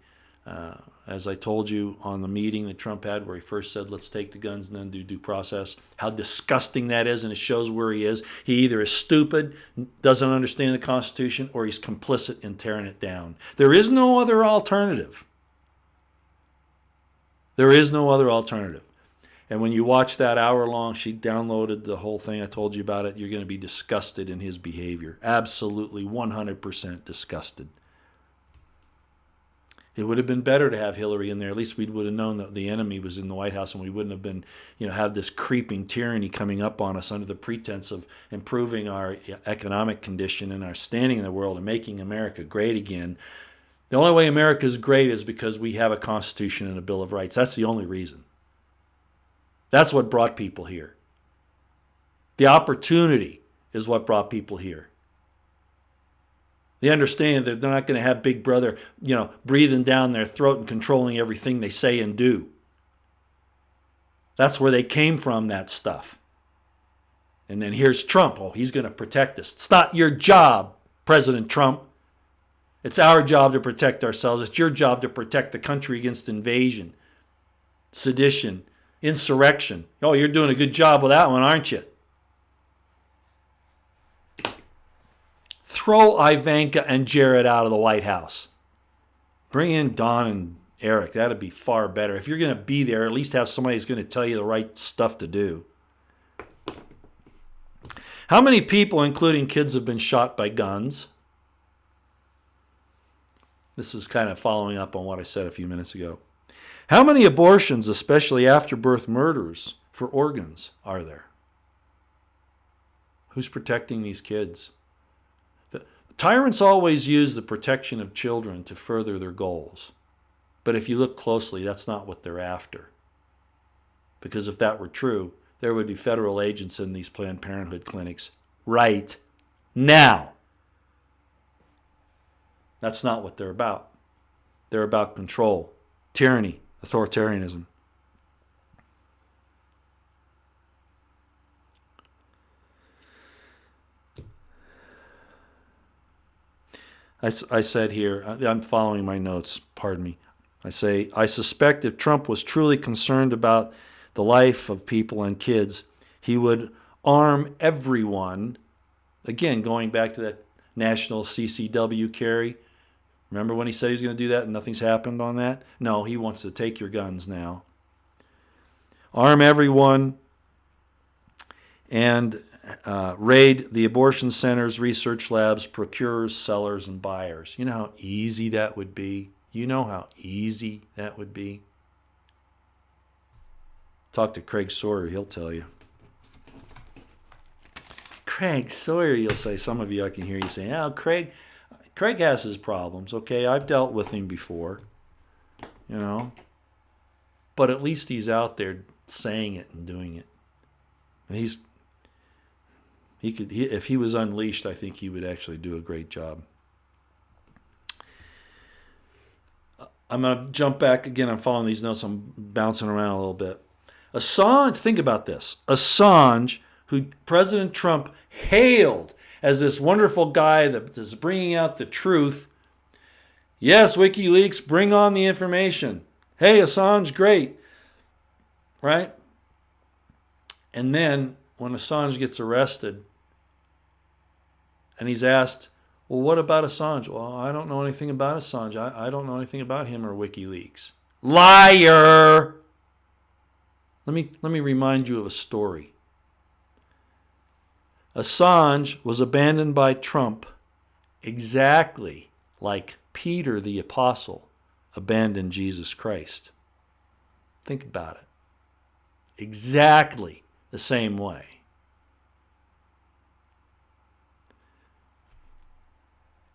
Speaker 1: As I told you on the meeting that Trump had where he first said, let's take the guns and then do due process, how disgusting that is, and it shows where he is. He either is stupid, doesn't understand the Constitution, or he's complicit in tearing it down. There is no other alternative. There is no other alternative. And when you watch that hour long, she downloaded the whole thing, I told you about it, you're going to be disgusted in his behavior. Absolutely 100% disgusted. It would have been better to have Hillary in there. At least we would have known that the enemy was in the White House, and we wouldn't have been, have this creeping tyranny coming up on us under the pretense of improving our economic condition and our standing in the world and making America great again. The only way America is great is because we have a Constitution and a Bill of Rights. That's the only reason. That's what brought people here. The opportunity is what brought people here. They understand that they're not going to have Big Brother, breathing down their throat and controlling everything they say and do. That's where they came from, that stuff. And then here's Trump. Oh, he's going to protect us. It's not your job, President Trump. It's our job to protect ourselves. It's your job to protect the country against invasion, sedition, insurrection. Oh, you're doing a good job with that one, aren't you? Throw Ivanka and Jared out of the White House. Bring in Don and Eric. That'd be far better. If you're going to be there, at least have somebody who's going to tell you the right stuff to do. How many people, including kids, have been shot by guns? This is kind of following up on what I said a few minutes ago. How many abortions, especially after-birth murders for organs, are there? Who's protecting these kids? Tyrants always use the protection of children to further their goals. But if you look closely, that's not what they're after. Because if that were true, there would be federal agents in these Planned Parenthood clinics right now. That's not what they're about. They're about control, tyranny, authoritarianism. I said here, I'm following my notes, pardon me. I say, I suspect if Trump was truly concerned about the life of people and kids, he would arm everyone. Again, going back to that national CCW carry. Remember when he said he was going to do that and nothing's happened on that? No, he wants to take your guns now. Arm everyone and raid the abortion centers, research labs, procurers, sellers, and buyers. You know how easy that would be? You know how easy that would be? Talk to Craig Sawyer, he'll tell you. Craig Sawyer, you'll say. Some of you, I can hear you saying, oh, Craig has his problems, okay? I've dealt with him before, But at least he's out there saying it and doing it. And if he was unleashed, I think he would actually do a great job. I'm going to jump back again. I'm following these notes. I'm bouncing around a little bit. Assange, think about this. Assange, who President Trump hailed as this wonderful guy that is bringing out the truth. Yes, WikiLeaks, bring on the information. Hey, Assange, great. Right? And then when Assange gets arrested and he's asked, well, what about Assange? Well, I don't know anything about Assange. I don't know anything about him or WikiLeaks. Liar! Let me remind you of a story. Assange was abandoned by Trump exactly like Peter the Apostle abandoned Jesus Christ. Think about it. Exactly the same way.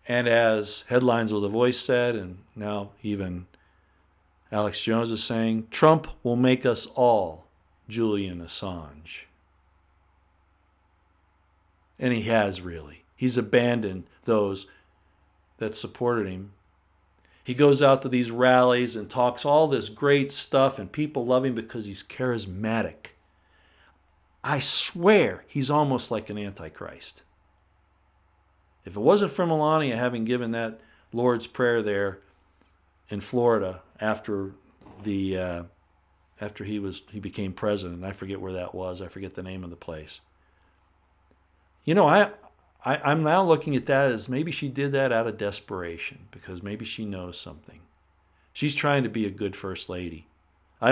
Speaker 1: And as Headlines with a Voice said, and now even Alex Jones is saying, Trump will make us all Julian Assange. And he has really. He's abandoned those that supported him. He goes out to these rallies and talks all this great stuff, and people love him because he's charismatic. I swear he's almost like an antichrist. If it wasn't for Melania having given that Lord's Prayer there in Florida after after he became president. I forget where that was. I forget the name of the place. I'm now looking at that as maybe she did that out of desperation because maybe she knows something. She's trying to be a good first lady. I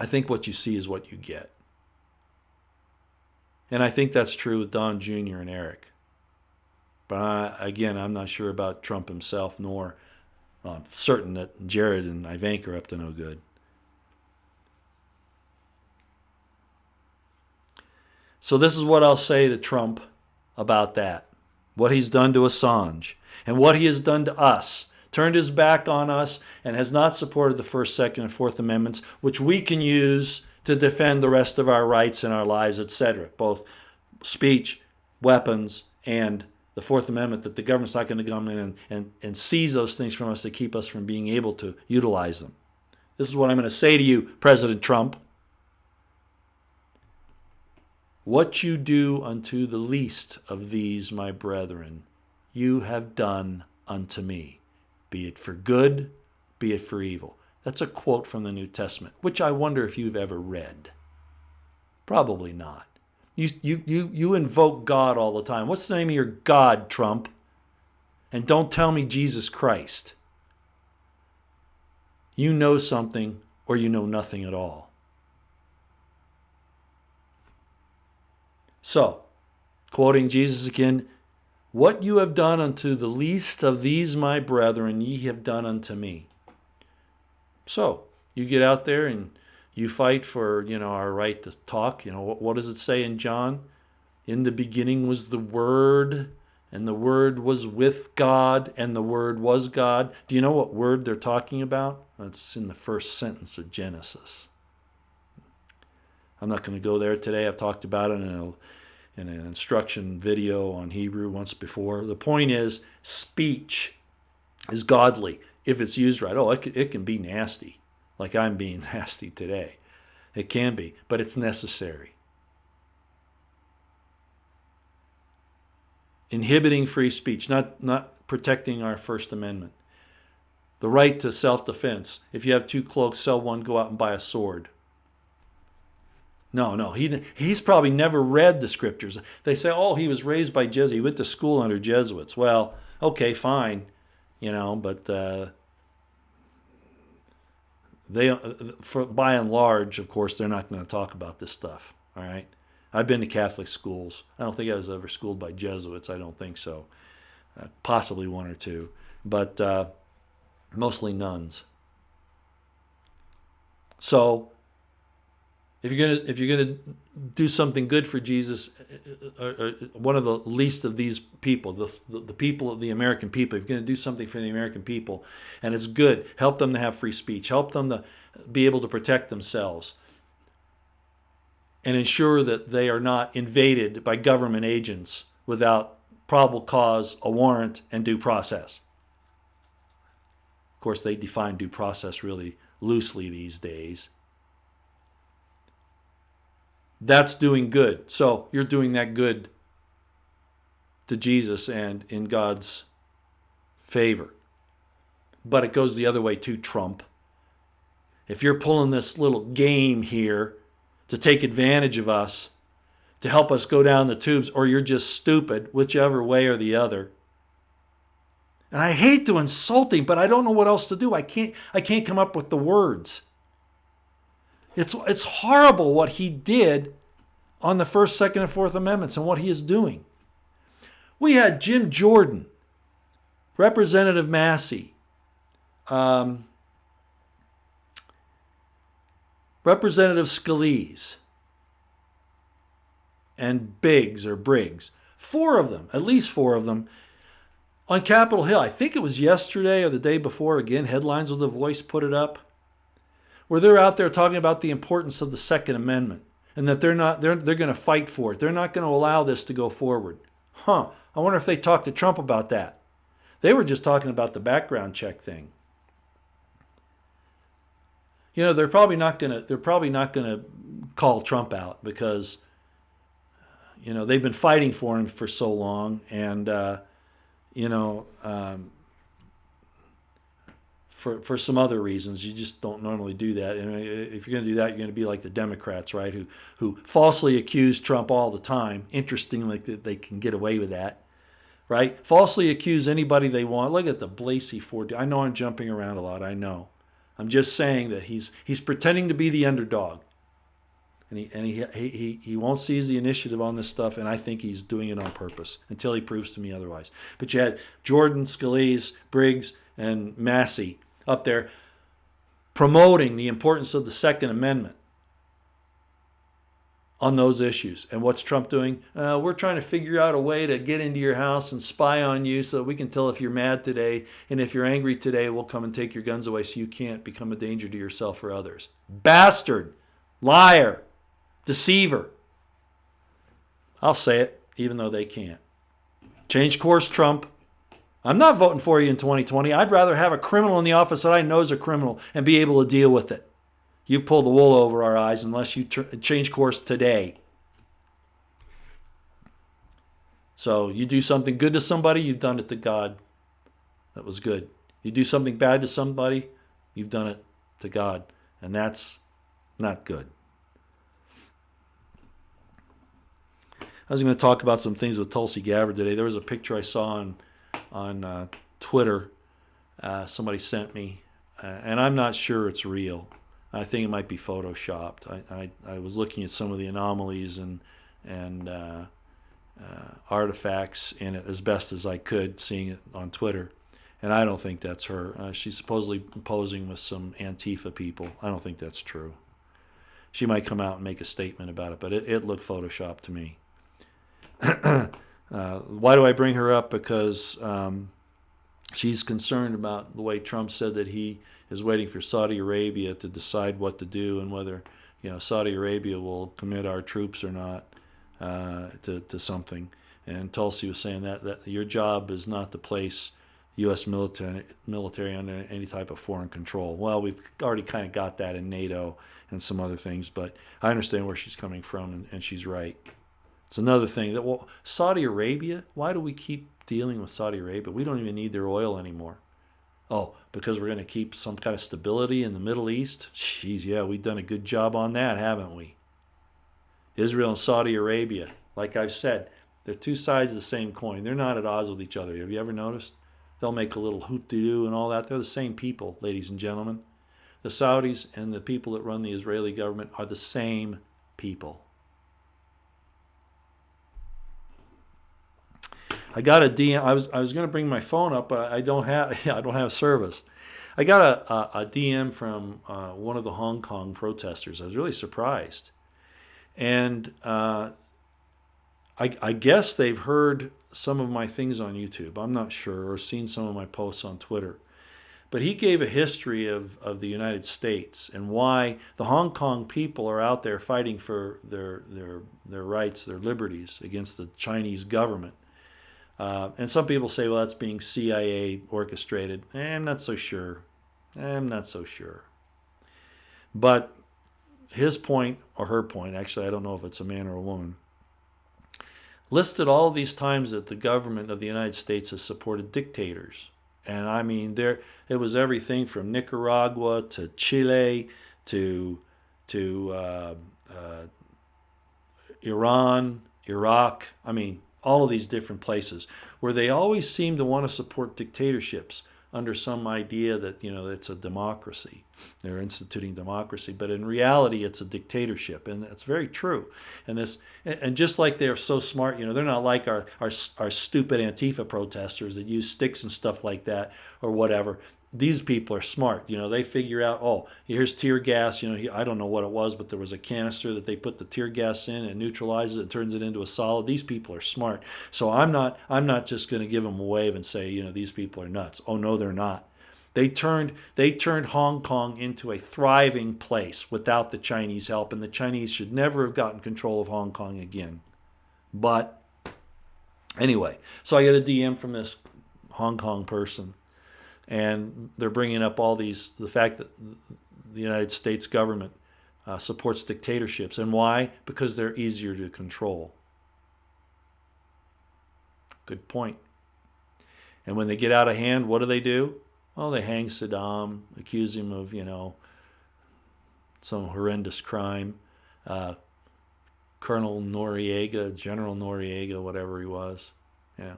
Speaker 1: think what you see is what you get. And I think that's true with Don Jr. and Eric. But I'm not sure about Trump himself, nor I'm certain that Jared and Ivanka are up to no good. So this is what I'll say to Trump about that. What he's done to Assange and what he has done to us. Turned his back on us and has not supported the First, Second, and Fourth Amendments, which we can use to defend the rest of our rights in our lives, etc. Both speech, weapons, and the Fourth Amendment, that the government's not going to come in and seize those things from us to keep us from being able to utilize them. This is what I'm going to say to you, President Trump. What you do unto the least of these, my brethren, you have done unto me. Be it for good, be it for evil. That's a quote from the New Testament, which I wonder if you've ever read. Probably not. You invoke God all the time. What's the name of your God, Trump? And don't tell me Jesus Christ. You know something or you know nothing at all. So, quoting Jesus again, what you have done unto the least of these my brethren, ye have done unto me. So, you get out there and you fight for, our right to talk. What does it say in John? In the beginning was the Word, and the Word was with God, and the Word was God. Do you know what word they're talking about? It's in the first sentence of Genesis. I'm not going to go there today. I've talked about it in an instruction video on Hebrew once before. The point is, speech is godly if it's used right. It can be nasty, like I'm being nasty today. It can be, but it's necessary. Inhibiting free speech, not protecting our First Amendment. The right to self-defense. If you have 2 cloaks, sell one, go out and buy a sword. No, he's probably never read the scriptures. They say, he was raised by Jesuits. He went to school under Jesuits. Well, okay, fine, but by and large, of course, they're not going to talk about this stuff, all right? I've been to Catholic schools. I don't think I was ever schooled by Jesuits. I don't think so. Possibly 1 or 2, but mostly nuns. So, if you're gonna do something good for Jesus, or one of the least of these people, the people of the American people, if you're going to do something for the American people, and it's good, help them to have free speech, help them to be able to protect themselves, and ensure that they are not invaded by government agents without probable cause, a warrant, and due process. Of course, they define due process really loosely these days. That's doing good. So you're doing that good to Jesus and in God's favor. But it goes the other way too, Trump. If you're pulling this little game here to take advantage of us, to help us go down the tubes, or you're just stupid, whichever way or the other. And I hate to insult him, but I don't know what else to do. I can't come up with the words. It's horrible what he did on the First, Second, and Fourth Amendments and what he is doing. We had Jim Jordan, Representative Massey, Representative Scalise, and Briggs. 4 of them, at least 4 of them, on Capitol Hill. I think it was yesterday or the day before. Again, Headlines with a Voice put it up, where they're out there talking about the importance of the Second Amendment and that they're going to fight for it. They're not going to allow this to go forward. I wonder if they talked to Trump about that. They were just talking about the background check thing. They're probably not going to call Trump out because they've been fighting for him for so long, and you know, for some other reasons. You just don't normally do that. And if you're going to do that, you're going to be like the Democrats, right? Who falsely accuse Trump all the time. Interestingly, they can get away with that, right? Falsely accuse anybody they want. Look at the Blasey Ford. I know I'm jumping around a lot. I know. I'm just saying that he's pretending to be the underdog, and he won't seize the initiative on this stuff. And I think he's doing it on purpose until he proves to me otherwise. But you had Jordan, Scalise, Briggs, and Massey up there promoting the importance of the Second Amendment on those issues. And what's Trump doing? We're trying to figure out a way to get into your house and spy on you so that we can tell if you're mad today. And if you're angry today, we'll come and take your guns away so you can't become a danger to yourself or others. Bastard, liar, deceiver. I'll say it, even though they can't. Change course, Trump. I'm not voting for you in 2020. I'd rather have a criminal in the office that I know is a criminal and be able to deal with it. You've pulled the wool over our eyes unless you change course today. So you do something good to somebody, you've done it to God. That was good. You do something bad to somebody, you've done it to God. And that's not good. I was going to talk about some things with Tulsi Gabbard today. There was a picture I saw on Twitter somebody sent me, and I'm not sure it's real. I think it might be photoshopped. I was looking at some of the anomalies and artifacts in it as best as I could, seeing it on Twitter, and I don't think that's her. She's supposedly posing with some Antifa people. I don't think that's true. She might come out and make a statement about it, but it looked photoshopped to me. Why do I bring her up? Because she's concerned about the way Trump said that he is waiting for Saudi Arabia to decide what to do and whether Saudi Arabia will commit our troops or not to something. And Tulsi was saying that your job is not to place U.S. military under any type of foreign control. Well, we've already kind of got that in NATO and some other things, but I understand where she's coming from, and she's right. It's another thing that, well, Saudi Arabia, why do we keep dealing with Saudi Arabia? We don't even need their oil anymore. Oh, because we're going to keep some kind of stability in the Middle East? Jeez, yeah, we've done a good job on that, haven't we? Israel and Saudi Arabia, like I've said, they're two sides of the same coin. They're not at odds with each other. Have you ever noticed? They'll make a little hoop-de-doo and all that. They're the same people, ladies and gentlemen. The Saudis and the people that run the Israeli government are the same people. I got a DM. I was going to bring my phone up, but I don't have service. I got a DM from one of the Hong Kong protesters. I was really surprised, and I guess they've heard some of my things on YouTube. I'm not sure, or seen some of my posts on Twitter. But he gave a history of the United States and why the Hong Kong people are out there fighting for their rights, their liberties against the Chinese government. And some people say, well, that's being CIA orchestrated. I'm not so sure. But his point, or her point, actually, I don't know if it's a man or a woman, listed all these times that the government of the United States has supported dictators. And I mean, it was everything from Nicaragua to Chile to Iran, Iraq. I mean, all of these different places where they always seem to want to support dictatorships under some idea that, it's a democracy. They're instituting democracy, but in reality, it's a dictatorship, and that's very true. And just like they're so smart, they're not like our stupid Antifa protesters that use sticks and stuff like that or whatever. These people are smart. They figure out, oh, here's tear gas. I don't know what it was, but there was a canister that they put the tear gas in and neutralizes it and turns it into a solid. These people are smart. So I'm not just going to give them a wave and say, these people are nuts. Oh, no, they're not. They turned Hong Kong into a thriving place without the Chinese help, and the Chinese should never have gotten control of Hong Kong again. But anyway, so I get a DM from this Hong Kong person. And they're bringing up the fact that the United States government supports dictatorships. And why? Because they're easier to control. Good point. And when they get out of hand, what do? Well, they hang Saddam, accuse him of, some horrendous crime. Colonel Noriega, General Noriega, whatever he was. Yeah.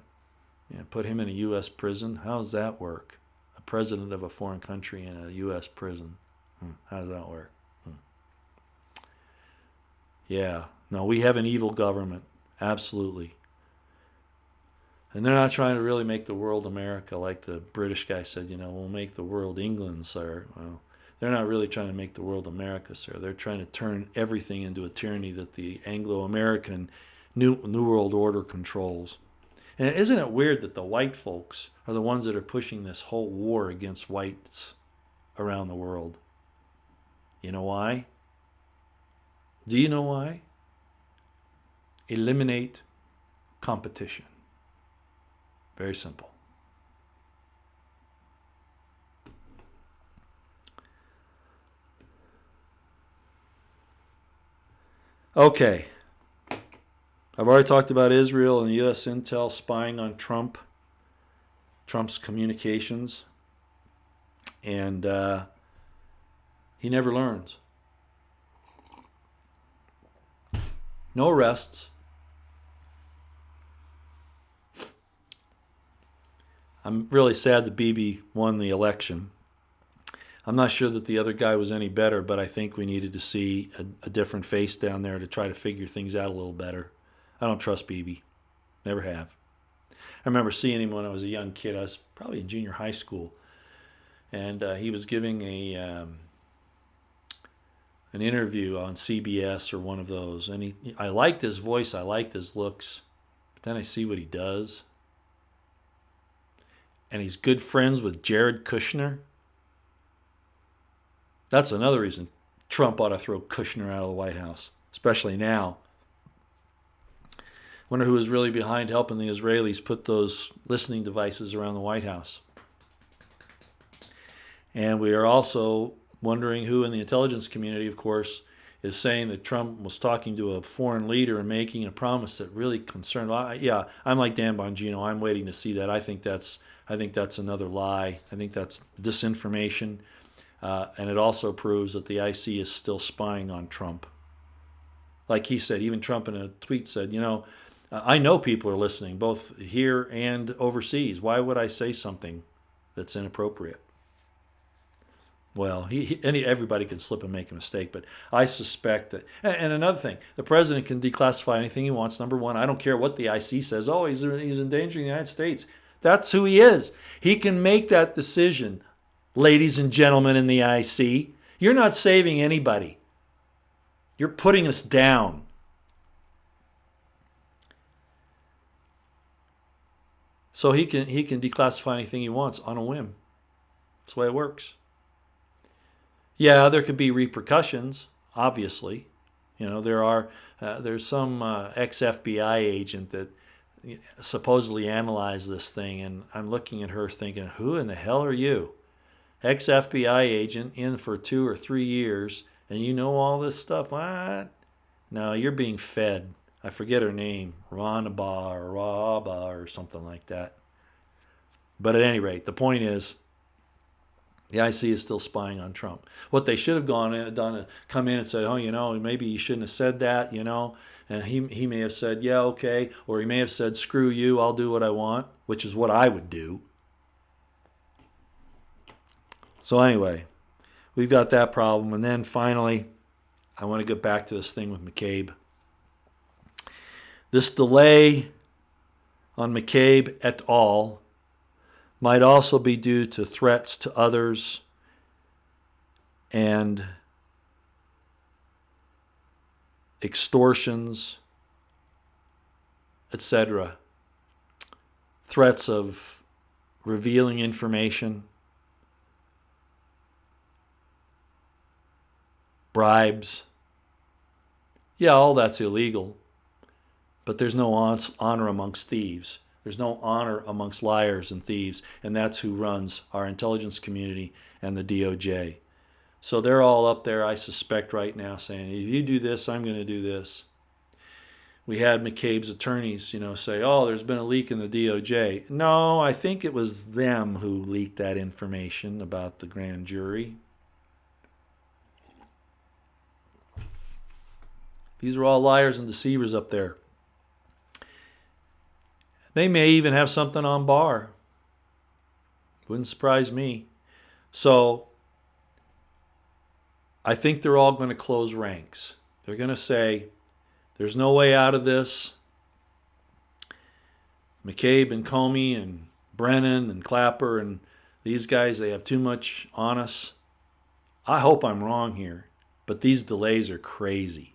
Speaker 1: Put him in a U.S. prison. How does that work? A president of a foreign country in a U.S. prison. How does that work? Yeah. No, we have an evil government. Absolutely. And they're not trying to really make the world America, like the British guy said, we'll make the world England, sir. Well, they're not really trying to make the world America, sir. They're trying to turn everything into a tyranny that the Anglo-American New World Order controls. And isn't it weird that the white folks are the ones that are pushing this whole war against whites around the world? You know why? Do you know why? Eliminate competition. Very simple. Okay. I've already talked about Israel and U.S. intel spying on Trump's communications. And he never learns. No arrests. I'm really sad that Bibi won the election. I'm not sure that the other guy was any better, but I think we needed to see a different face down there to try to figure things out a little better. I don't trust Bibi. Never have. I remember seeing him when I was a young kid. I was probably in junior high school. And he was giving an interview on CBS or one of those. And I liked his voice. I liked his looks. But then I see what he does. And he's good friends with Jared Kushner. That's another reason Trump ought to throw Kushner out of the White House, especially now. Wonder who was really behind helping the Israelis put those listening devices around the White House. And we are also wondering who in the intelligence community, of course, is saying that Trump was talking to a foreign leader and making a promise that really concerned. I'm like Dan Bongino. I'm waiting to see that. I think that's another lie. I think that's disinformation. And it also proves that the IC is still spying on Trump. Like he said, even Trump in a tweet said, I know people are listening, both here and overseas. Why would I say something that's inappropriate? Well, everybody can slip and make a mistake, but I suspect that. And another thing, the president can declassify anything he wants. Number one, I don't care what the IC says. Oh, he's endangering the United States. That's who he is. He can make that decision, ladies and gentlemen in the IC. You're not saving anybody. You're putting us down. So he can declassify anything he wants on a whim. That's the way it works. Yeah, there could be repercussions, obviously. There's some ex-FBI agent that supposedly analyzed this thing, and I'm looking at her thinking, who in the hell are you? Ex-FBI agent in for 2 or 3 years, and you know all this stuff? What? No, you're being fed. I forget her name, Ranaba or Raba or something like that. But at any rate, the point is, the IC is still spying on Trump. What they should have come in and said, maybe you shouldn't have said that, and he may have said, yeah, okay, or he may have said, screw you, I'll do what I want, which is what I would do. So anyway, we've got that problem. And then finally, I want to get back to this thing with McCabe. This delay on McCabe et al. Might also be due to threats to others and extortions, etc. Threats of revealing information, bribes. Yeah, all that's illegal, but there's no honor amongst thieves. There's no honor amongst liars and thieves, and that's who runs our intelligence community and the DOJ. So they're all up there, I suspect, right now saying, if you do this, I'm going to do this. we had McCabe's attorneys, say, oh, there's been a leak in the DOJ. No, I think it was them who leaked that information about the grand jury. These are all liars and deceivers up there. They may even have something on Barr. Wouldn't surprise me. So I think they're all going to close ranks. They're going to say, there's no way out of this. McCabe and Comey and Brennan and Clapper and these guys, they have too much on us. I hope I'm wrong here, but these delays are crazy.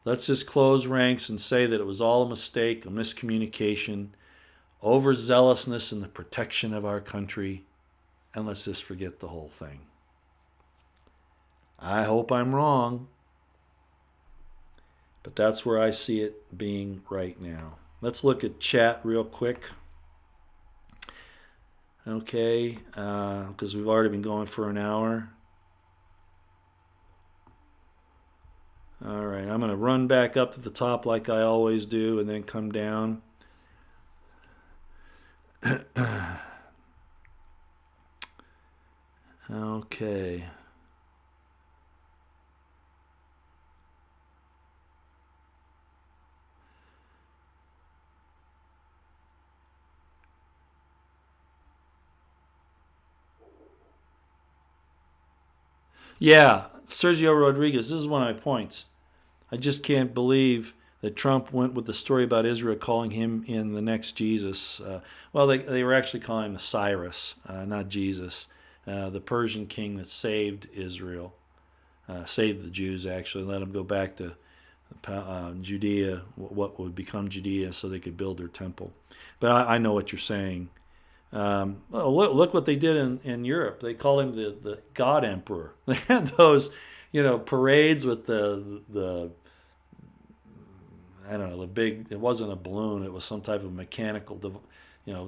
Speaker 1: Let's just close ranks and say that it was all a mistake, a miscommunication, overzealousness in the protection of our country, and let's just forget the whole thing. I hope I'm wrong, but that's where I see it being right now. Let's look at chat real quick. Okay, because we've already been going for an hour. All right, I'm going to run back up to the top like I always do and then come down. Okay. Yeah, Sergio Rodriguez, this is one of my points. I just can't believe that Trump went with the story about Israel calling him in the next Jesus. They were actually calling him the Cyrus, not Jesus, the Persian king that saved Israel, saved the Jews actually, let them go back to Judea, what would become Judea, so they could build their temple. But I know what you're saying. Look what they did in Europe. They call him the God Emperor. They had those, parades with the I don't know, the big. It wasn't a balloon. It was some type of mechanical,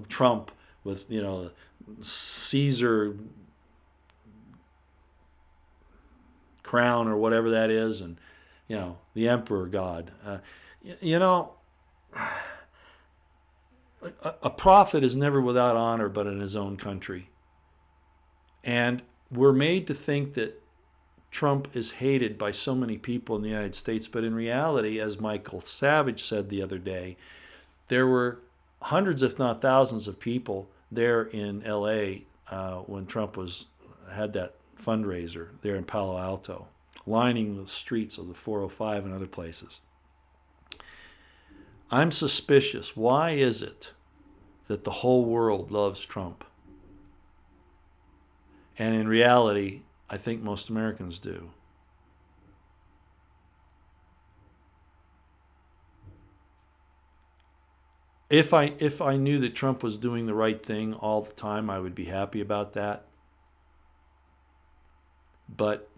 Speaker 1: Trump with Caesar crown or whatever that is, and the Emperor God. A prophet is never without honor but in his own country. And we're made to think that Trump is hated by so many people in the United States, but in reality, as Michael Savage said the other day, there were hundreds, if not thousands, of people there in L.A. When Trump had that fundraiser there in Palo Alto, lining the streets of the 405 and other places. I'm suspicious. Why is it that the whole world loves Trump? And in reality, I think most Americans do. If I knew that Trump was doing the right thing all the time, I would be happy about that. But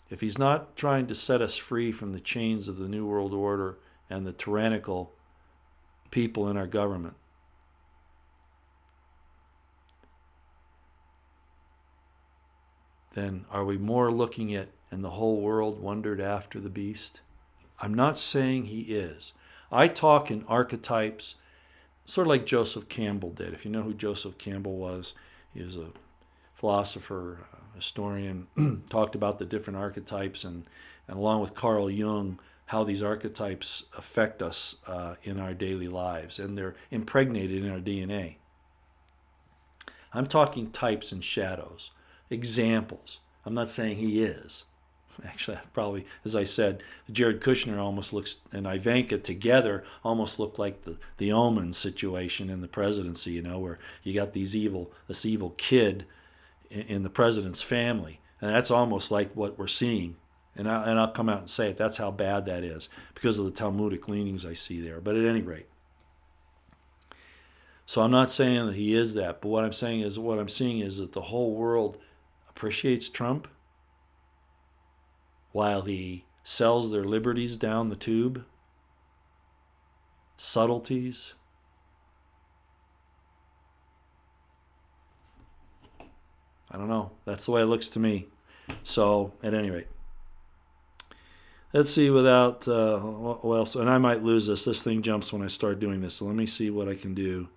Speaker 1: if he's not trying to set us free from the chains of the New World Order and the tyrannical people in our government, then are we more looking at, and the whole world wondered after the beast? I'm not saying he is. I talk in archetypes, sort of like Joseph Campbell did. If you know who Joseph Campbell was, he was a philosopher, historian, talked about the different archetypes, and along with Carl Jung, how these archetypes affect us in our daily lives, and they're impregnated in our DNA. I'm talking types and shadows, examples. I'm not saying he is. Actually, probably, as I said, Jared Kushner almost looks, and Ivanka together almost look like the Omen situation in the presidency, where you got this evil kid in the president's family. And that's almost like what we're seeing. And I'll come out and say it. That's how bad that is because of the Talmudic leanings I see there. But at any rate. So I'm not saying that he is that. But what I'm seeing is that the whole world appreciates Trump while he sells their liberties down the tube. Subtleties. I don't know. That's the way it looks to me. So, at any rate. Let's see without, well, and I might lose this. This thing jumps when I start doing this. So let me see what I can do.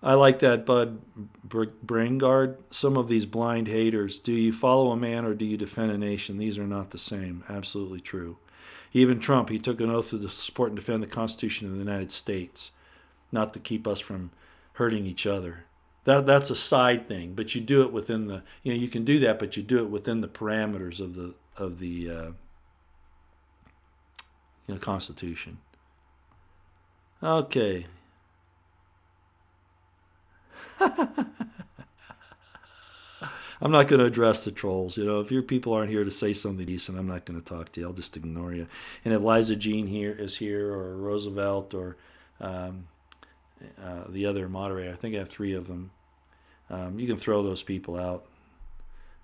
Speaker 1: I like that, Bud Bringard. Some of these blind haters. Do you follow a man or do you defend a nation? These are not the same. Absolutely true. Even Trump, he took an oath to support and defend the Constitution of the United States, not to keep us from hurting each other. That's a side thing, but you do it within the, you can do that, but you do it within the parameters of the Constitution. Okay. I'm not going to address the trolls. If your people aren't here to say something decent, I'm not going to talk to you. I'll just ignore you. And if Liza Jean is here, or Roosevelt, or the other moderator, I think I have 3 of them. You can throw those people out.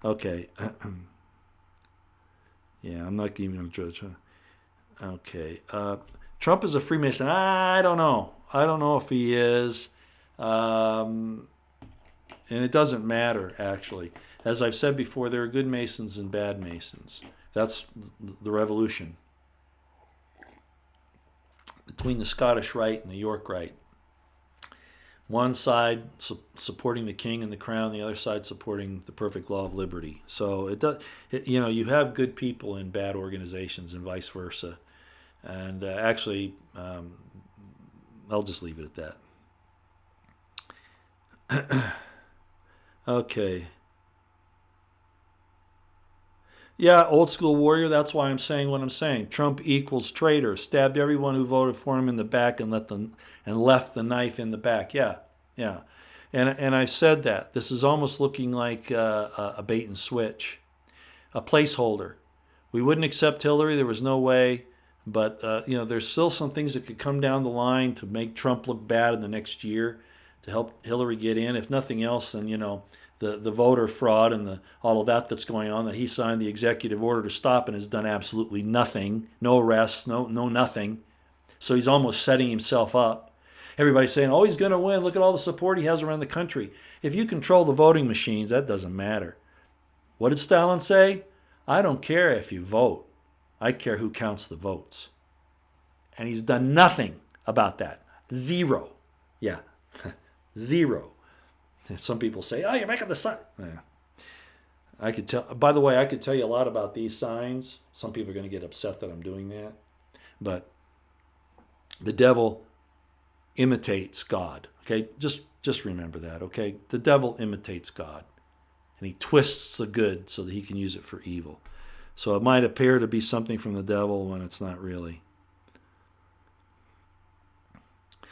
Speaker 1: Okay. Yeah, I'm not even going to judge. Okay. Trump is a Freemason. I don't know. I don't know if he is. And it doesn't matter, actually. As I've said before, there are good Masons and bad Masons. That's the revolution between the Scottish Rite and the York Rite. One side supporting the king and the crown, the other side supporting the perfect law of liberty. So you have good people in bad organizations and vice versa. And actually, I'll just leave it at that. Okay. Yeah, old school warrior, that's why I'm saying what I'm saying. Trump equals traitor. Stabbed everyone who voted for him in the back and left the knife in the back. Yeah. And I said that. This is almost looking like a bait and switch. A placeholder. We wouldn't accept Hillary. There was no way. But, there's still some things that could come down the line to make Trump look bad in the next year, to help Hillary get in. If nothing else, then, the voter fraud and all of that's going on, that he signed the executive order to stop and has done absolutely nothing. No arrests, no nothing. So he's almost setting himself up. Everybody's saying, oh, he's going to win. Look at all the support he has around the country. If you control the voting machines, that doesn't matter. What did Stalin say? I don't care if you vote. I care who counts the votes. And he's done nothing about that. Zero. Yeah, zero. Some people say, oh, you're making the sign. Yeah. I could tell. By the way, I could tell you a lot about these signs. Some people are going to get upset that I'm doing that. But the devil imitates God. Okay, just remember that. Okay, the devil imitates God, and he twists the good so that he can use it for evil. So it might appear to be something from the devil when it's not really.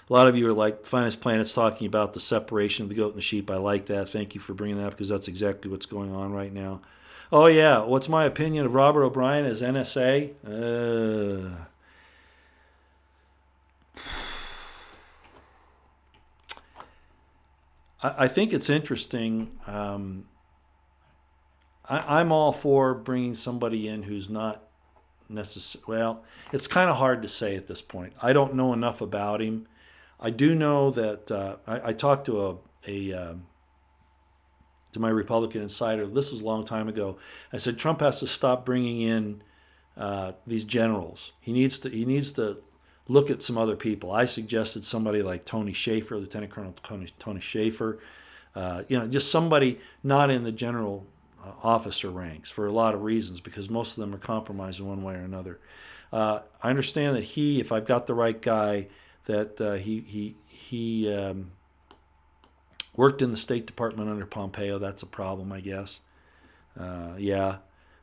Speaker 1: A lot of you are like Finest Planets talking about the separation of the goat and the sheep. I like that. Thank you for bringing that up, because that's exactly what's going on right now. Oh, yeah. What's my opinion of Robert O'Brien as NSA? I think it's interesting. I'm all for bringing somebody in who's not necessarily... Well, it's kind of hard to say at this point. I don't know enough about him. I do know that I talked to to my Republican insider. This was a long time ago. I said Trump has to stop bringing in these generals. He needs to look at some other people. I suggested somebody like Tony Shaffer, Lieutenant Colonel Tony Shaffer. Just somebody not in the general officer ranks for a lot of reasons, because most of them are compromised in one way or another. I understand that if I've got the right guy, that he worked in the State Department under Pompeo. That's a problem, I guess. Yeah.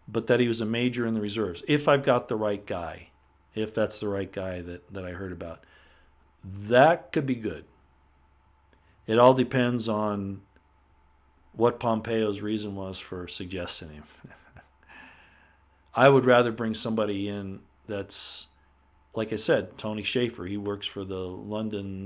Speaker 1: But that he was a major in the reserves. If I've got the right guy, if that's the right guy that I heard about, that could be good. It all depends on what Pompeo's reason was for suggesting him. I would rather bring somebody in that's, like I said, Tony Shaffer. He works for the London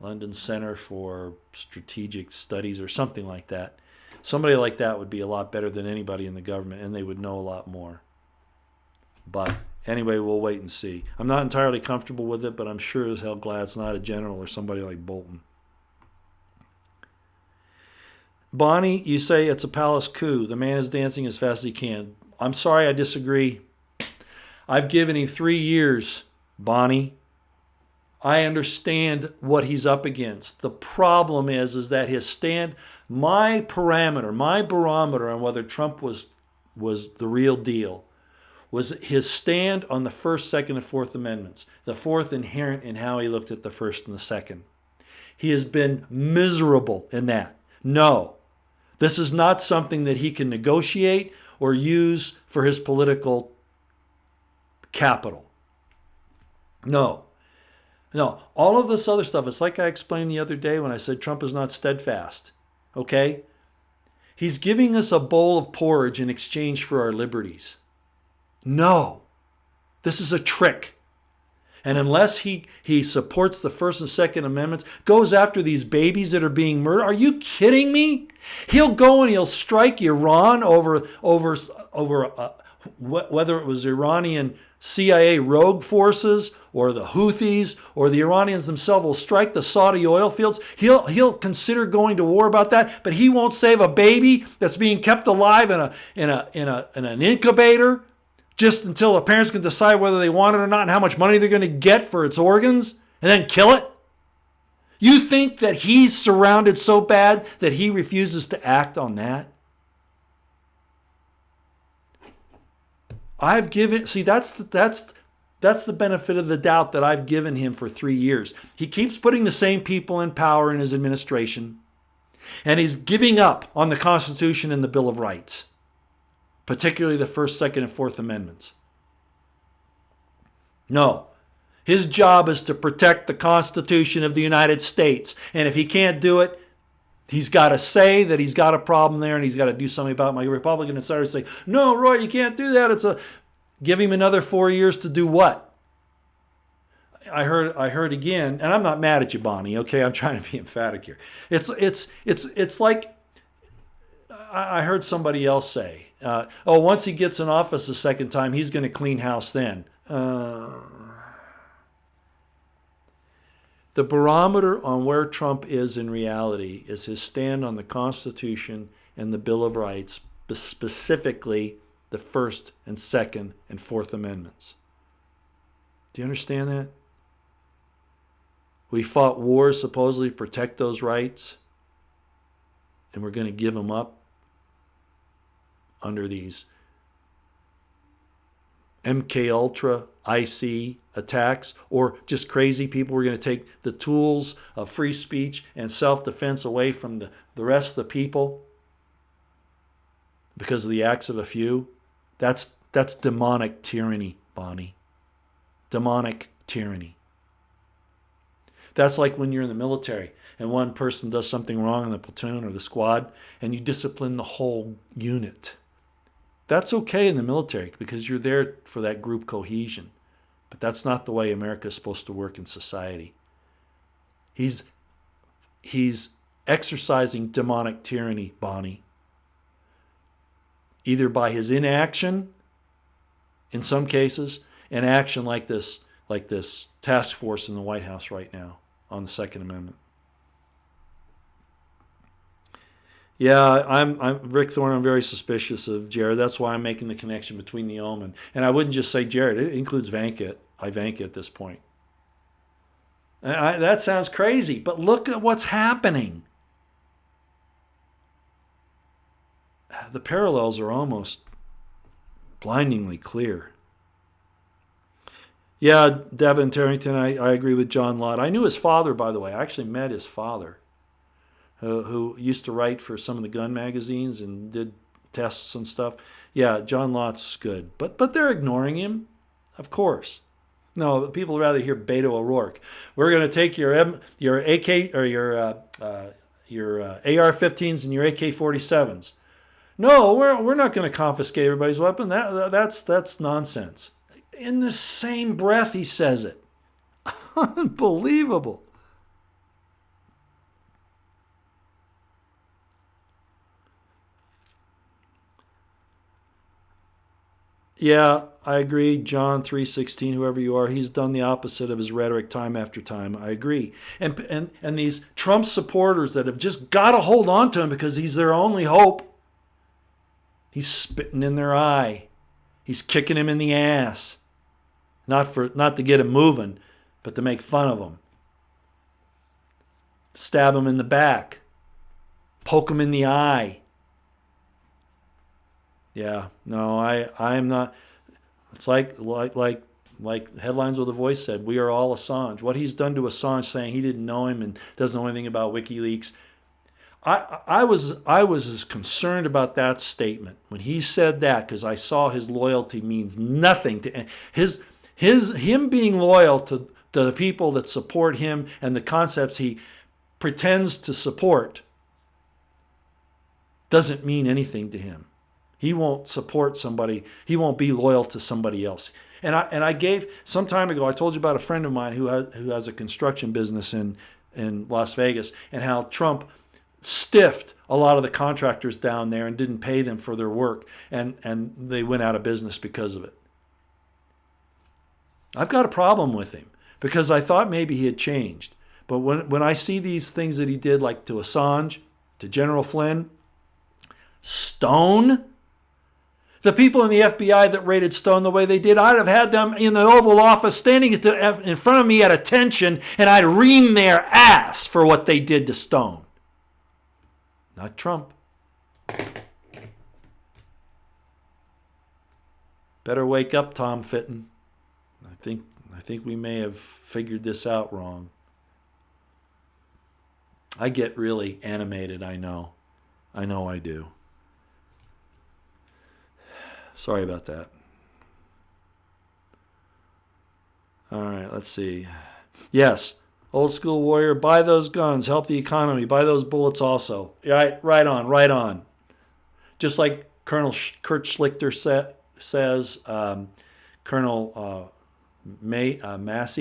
Speaker 1: London Center for Strategic Studies or something like that. Somebody like that would be a lot better than anybody in the government, and they would know a lot more. But anyway, we'll wait and see. I'm not entirely comfortable with it, but I'm sure as hell glad it's not a general or somebody like Bolton. Bonnie, you say it's a palace coup. The man is dancing as fast as he can. I'm sorry, I disagree. I've given him 3 years, Bonnie. I understand what he's up against. The problem is that his stand, my parameter, my barometer on whether Trump was the real deal was his stand on the First, Second, and Fourth Amendments. The Fourth inherent in how he looked at the First and the Second. He has been miserable in that. No, this is not something that he can negotiate or use for his political capital. No. All of this other stuff, it's like I explained the other day when I said Trump is not steadfast. Okay? He's giving us a bowl of porridge in exchange for our liberties. No. This is a trick. And unless he supports the First and Second Amendments, goes after these babies that are being murdered, are you kidding me? He'll go and he'll strike Iran over whether it was Iranian CIA rogue forces or the Houthis or the Iranians themselves will strike the Saudi oil fields. He'll consider going to war about that, but he won't save a baby that's being kept alive in an incubator just until the parents can decide whether they want it or not and how much money they're going to get for its organs and then kill it. You think that he's surrounded so bad that he refuses to act on that? I've given, see, that's the benefit of the doubt that I've given him for 3 years. He keeps putting the same people in power in his administration, and he's giving up on the Constitution and the Bill of Rights, particularly the First, Second, and Fourth Amendments. No. His job is to protect the Constitution of the United States, and if he can't do it, he's got to say that he's got a problem there and he's got to do something about it. My Republican insiders say, no, Roy, you can't do that. Give him another 4 years to do what? I heard again, and I'm not mad at you, Bonnie, okay? I'm trying to be emphatic here. It's like I heard somebody else say, once he gets in office the second time, he's going to clean house then. The barometer on where Trump is in reality is his stand on the Constitution and the Bill of Rights, specifically the First and Second and Fourth Amendments. Do you understand that? We fought wars supposedly to protect those rights, and we're going to give them up under these MK Ultra IC attacks, or just crazy people. We're going to take the tools of free speech and self-defense away from the rest of the people because of the acts of a few. That's demonic tyranny, Bonnie. Demonic tyranny. That's like when you're in the military and one person does something wrong in the platoon or the squad and you discipline the whole unit. That's okay in the military because you're there for that group cohesion. But that's not the way America is supposed to work in society. He's exercising demonic tyranny, Bonnie. Either by his inaction, in some cases, and action like this task force in the White House right now on the Second Amendment. Yeah, I'm Rick Thorne. I'm very suspicious of Jared. That's why I'm making the connection between the omen. And I wouldn't just say Jared. It includes Ivanka at this point. That sounds crazy, but look at what's happening. The parallels are almost blindingly clear. Yeah, Devin Tarrington, I agree with John Lott. I knew his father, by the way. I actually met his father, who used to write for some of the gun magazines and did tests and stuff. Yeah, John Lott's good. But they're ignoring him, of course. No, people would rather hear Beto O'Rourke. We're going to take your AK or your AR-15s and your AK-47s. No, we're not going to confiscate everybody's weapon. That's nonsense. In the same breath, he says it. Unbelievable. Yeah, I agree. John 3:16, whoever you are, he's done the opposite of his rhetoric time after time. I agree. And these Trump supporters that have just got to hold on to him because he's their only hope, he's spitting in their eye. He's kicking him in the ass. Not to get him moving, but to make fun of him. Stab him in the back. Poke him in the eye. Yeah, no, I'm not. It's like Headlines with a Voice said, we are all Assange. What he's done to Assange, saying he didn't know him and doesn't know anything about WikiLeaks. I was as concerned about that statement when he said that, because I saw his loyalty means nothing to him being loyal to the people that support him and the concepts he pretends to support doesn't mean anything to him. He won't support somebody. He won't be loyal to somebody else. And I gave some time ago, I told you about a friend of mine who has a construction business in Las Vegas, and how Trump stiffed a lot of the contractors down there and didn't pay them for their work, and they went out of business because of it. I've got a problem with him because I thought maybe he had changed. But when I see these things that he did, like to Assange, to General Flynn, Stone, the people in the FBI that raided Stone the way they did, I'd have had them in the Oval Office standing in front of me at attention, and I'd ream their ass for what they did to Stone. Not Trump. Better wake up, Tom Fitton. I think we may have figured this out wrong. I get really animated, I know. I know I do. Sorry about that. All right, let's see. Yes, old school warrior, buy those guns, help the economy, buy those bullets also. Right on. Just like Colonel Kurt Schlichter says, Colonel Manus,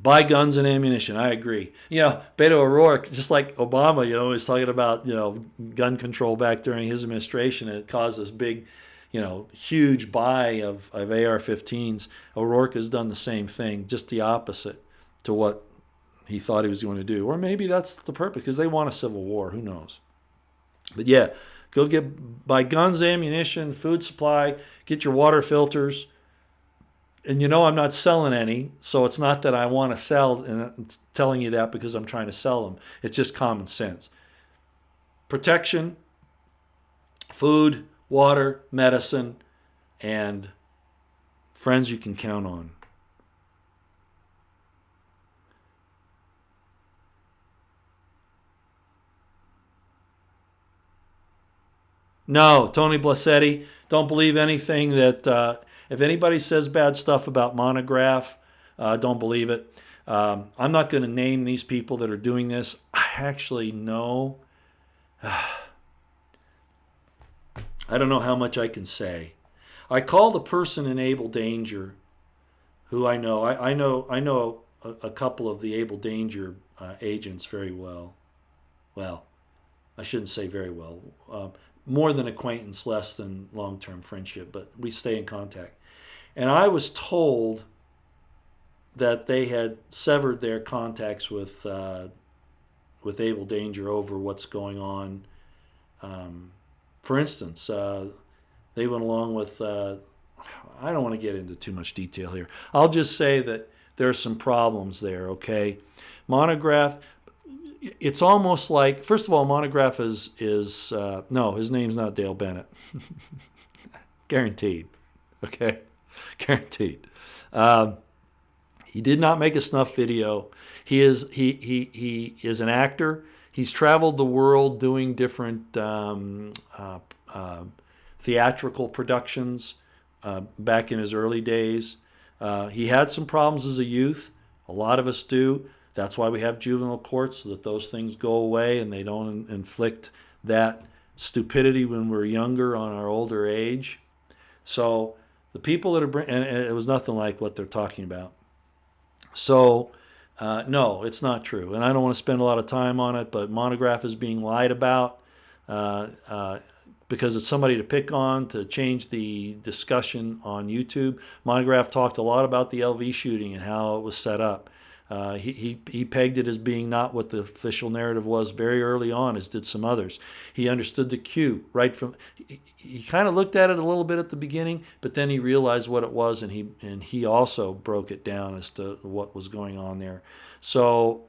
Speaker 1: buy guns and ammunition. I agree. Beto O'Rourke, just like Obama, was talking about, gun control back during his administration, and it caused this big, huge buy of AR-15s. O'Rourke has done the same thing, just the opposite to what he thought he was going to do. Or maybe that's the purpose, because they want a civil war. Who knows? But yeah, go buy guns, ammunition, food supply, get your water filters. And I'm not selling any, so it's not that I want to sell, and I'm telling you that because I'm trying to sell them. It's just common sense. Protection, food, water, medicine, and friends you can count on. No, Tony Blassetti, don't believe anything that... If anybody says bad stuff about Monograph, don't believe it. I'm not going to name these people that are doing this. I actually know. I don't know how much I can say. I called a person in Able Danger, who I know. I know a couple of the Able Danger agents very well. Well, I shouldn't say very well. More than acquaintance, less than long-term friendship, but we stay in contact. And I was told that they had severed their contacts with Able Danger over what's going on. For instance, they went along with, I don't want to get into too much detail here. I'll just say that there's some problems there, okay? Monograph, it's almost like, first of all, Monograph is no, his name's not Dale Bennett. Guaranteed, okay? Guaranteed. He did not make a snuff video. He is an actor. He's traveled the world doing different theatrical productions back in his early days. He had some problems as a youth. A lot of us do. That's why we have juvenile courts, so that those things go away and they don't inflict that stupidity when we're younger on our older age. So the people that are and it was nothing like what they're talking about. So no, it's not true, and I don't want to spend a lot of time on it. But Monograph is being lied about. because it's somebody to pick on to change the discussion on YouTube. Monograph talked a lot about the LV shooting and how it was set up. He pegged it as being not what the official narrative was very early on, as did some others. He understood the cue right from. He kind of looked at it a little bit at the beginning, but then he realized what it was, and he also broke it down as to what was going on there. So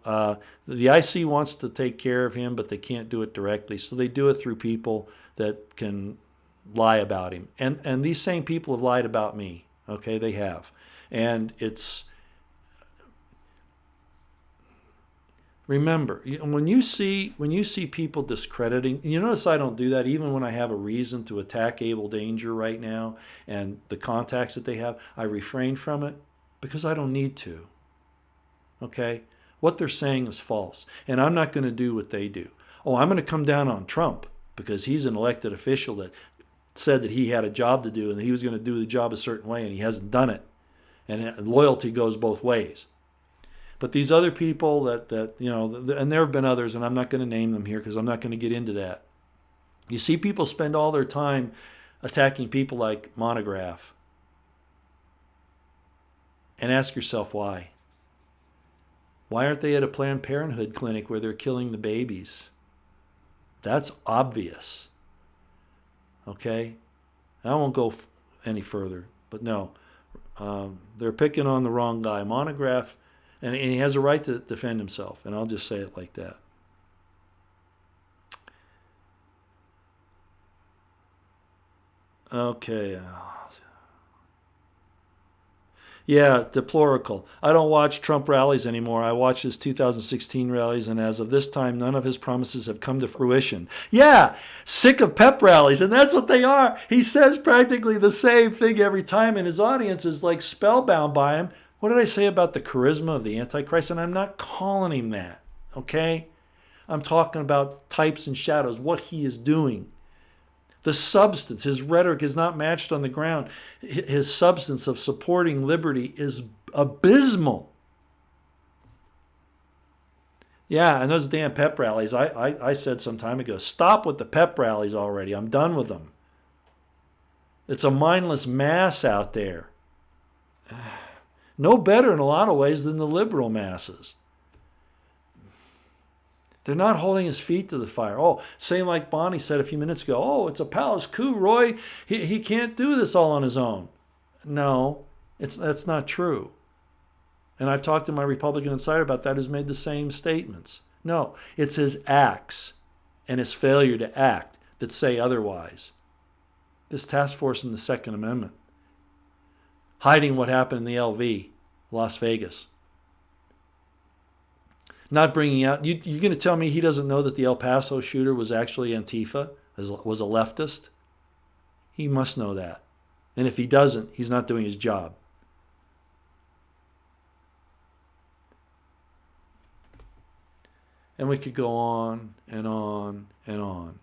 Speaker 1: the IC wants to take care of him, but they can't do it directly. So they do it through people that can lie about him. And these same people have lied about me. Okay, they have. And it's... Remember, when you see people discrediting, you notice I don't do that even when I have a reason to attack Able Danger right now and the contacts that they have. I refrain from it because I don't need to. Okay? What they're saying is false. And I'm not going to do what they do. Oh, I'm going to come down on Trump because he's an elected official that said that he had a job to do and that he was going to do the job a certain way, and he hasn't done it. And loyalty goes both ways. But these other people that and there have been others, and I'm not going to name them here because I'm not going to get into that. You see people spend all their time attacking people like Monograph. And ask yourself why. Why aren't they at a Planned Parenthood clinic where they're killing the babies? That's obvious. Okay? I won't go any further, but no. They're picking on the wrong guy. Monograph, and he has a right to defend himself, and I'll just say it like that. Okay. Yeah, deplorable. I don't watch Trump rallies anymore. I watch his 2016 rallies, and as of this time, none of his promises have come to fruition. Yeah, sick of pep rallies, and that's what they are. He says practically the same thing every time, and his audience is like spellbound by him. What did I say about the charisma of the Antichrist? And I'm not calling him that, okay? I'm talking about types and shadows, what he is doing. The substance, his rhetoric is not matched on the ground. His substance of supporting liberty is abysmal. Yeah, and those damn pep rallies, I said some time ago, stop with the pep rallies already. I'm done with them. It's a mindless mass out there. No better in a lot of ways than the liberal masses. They're not holding his feet to the fire. Oh, same like Bonnie said a few minutes ago. Oh, it's a palace coup, Roy. He can't do this all on his own. No, that's not true. And I've talked to my Republican insider about that, who's made the same statements. No, it's his acts and his failure to act that say otherwise. This task force in the Second Amendment, hiding what happened in the LV, Las Vegas. Not bringing out, you're going to tell me he doesn't know that the El Paso shooter was actually Antifa, was a leftist? He must know that. And if he doesn't, he's not doing his job. And we could go on and on and on.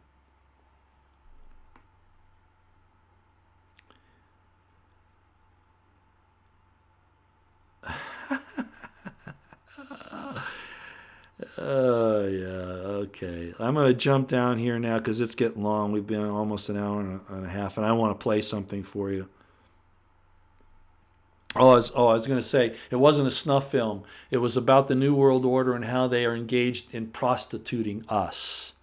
Speaker 1: Yeah, okay. I'm going to jump down here now because it's getting long. We've been almost an hour and a half, and I want to play something for you. I was going to say, it wasn't a snuff film. It was about the New World Order and how they are engaged in prostituting us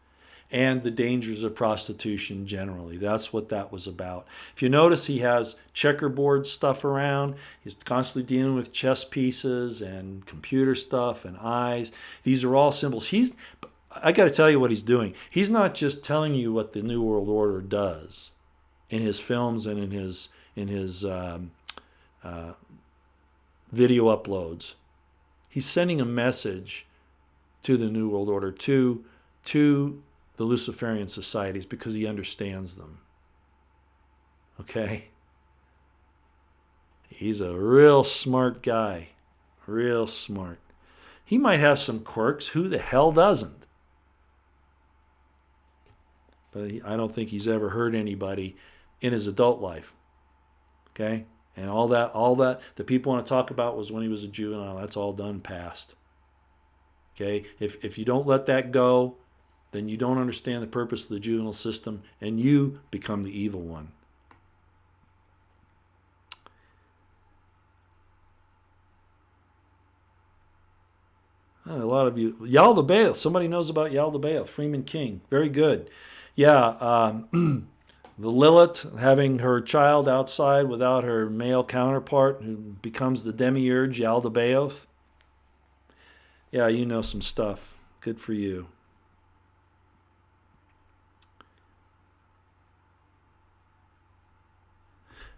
Speaker 1: and the dangers of prostitution generally. That's what that was about. If you notice, he has checkerboard stuff around. He's constantly dealing with chess pieces and computer stuff and eyes. These are all symbols. I got to tell you what he's doing. He's not just telling you what the New World Order does in his films and in his video uploads. He's sending a message to the New World Order, to the Luciferian societies, because he understands them. Okay? He's a real smart guy. Real smart. He might have some quirks. Who the hell doesn't? But I don't think he's ever hurt anybody in his adult life. Okay? And all that the people want to talk about was when he was a juvenile. That's all done past. Okay? If you don't let that go, then you don't understand the purpose of the juvenile system, and you become the evil one. A lot of you. Yaldabaoth. Somebody knows about Yaldabaoth. Freeman King. Very good. Yeah. The Lilith having her child outside without her male counterpart, who becomes the demiurge, Yaldabaoth. Yeah, you know some stuff. Good for you.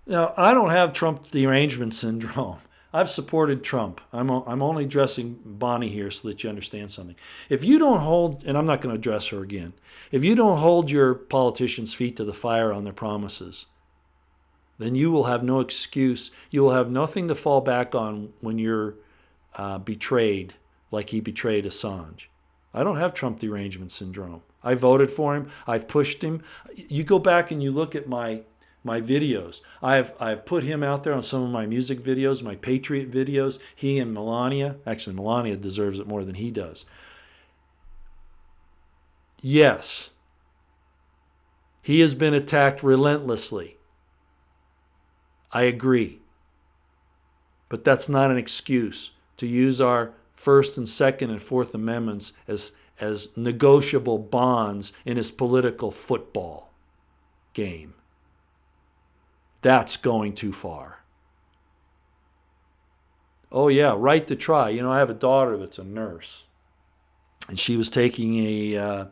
Speaker 1: Now, I don't have Trump derangement syndrome. I've supported Trump. I'm only addressing Bonnie here so that you understand something. If you don't hold, and I'm not going to address her again, if you don't hold your politicians' feet to the fire on their promises, then you will have no excuse. You will have nothing to fall back on when you're betrayed like he betrayed Assange. I don't have Trump derangement syndrome. I voted for him. I've pushed him. You go back and you look at my videos. I've put him out there on some of my music videos, my Patriot videos. He and Melania. Actually, Melania deserves it more than he does. Yes, he has been attacked relentlessly. I agree. But that's not an excuse to use our First and Second and Fourth Amendments as negotiable bonds in his political football game. That's going too far. Oh yeah, right to try. You know, I have a daughter that's a nurse, and she was taking a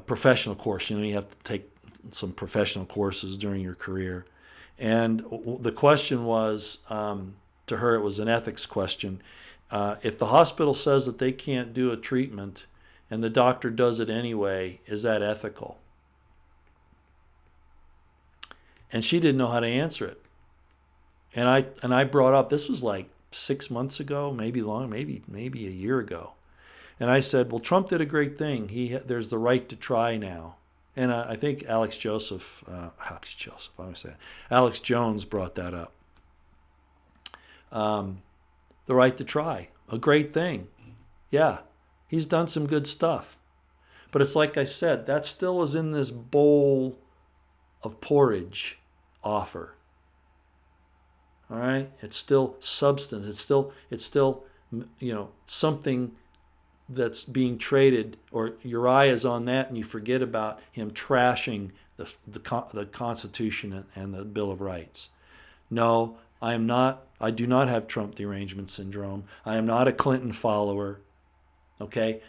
Speaker 1: professional course. You know, you have to take some professional courses during your career. And the question was, to her, it was an ethics question. If the hospital says that they can't do a treatment and the doctor does it anyway, is that ethical? And she didn't know how to answer it. And I brought up, this was like 6 months ago, maybe a year ago. And I said, well, Trump did a great thing. There's the right to try now. And I think Alex Jones brought that up. The right to try, a great thing. Yeah, he's done some good stuff. But it's like I said, that still is in this bowl of porridge offer. All right? It's still substance. It's still something that's being traded, or your eye is on that and you forget about him trashing the Constitution and the Bill of Rights. No, I do not have Trump derangement syndrome. I am not a Clinton follower. Okay?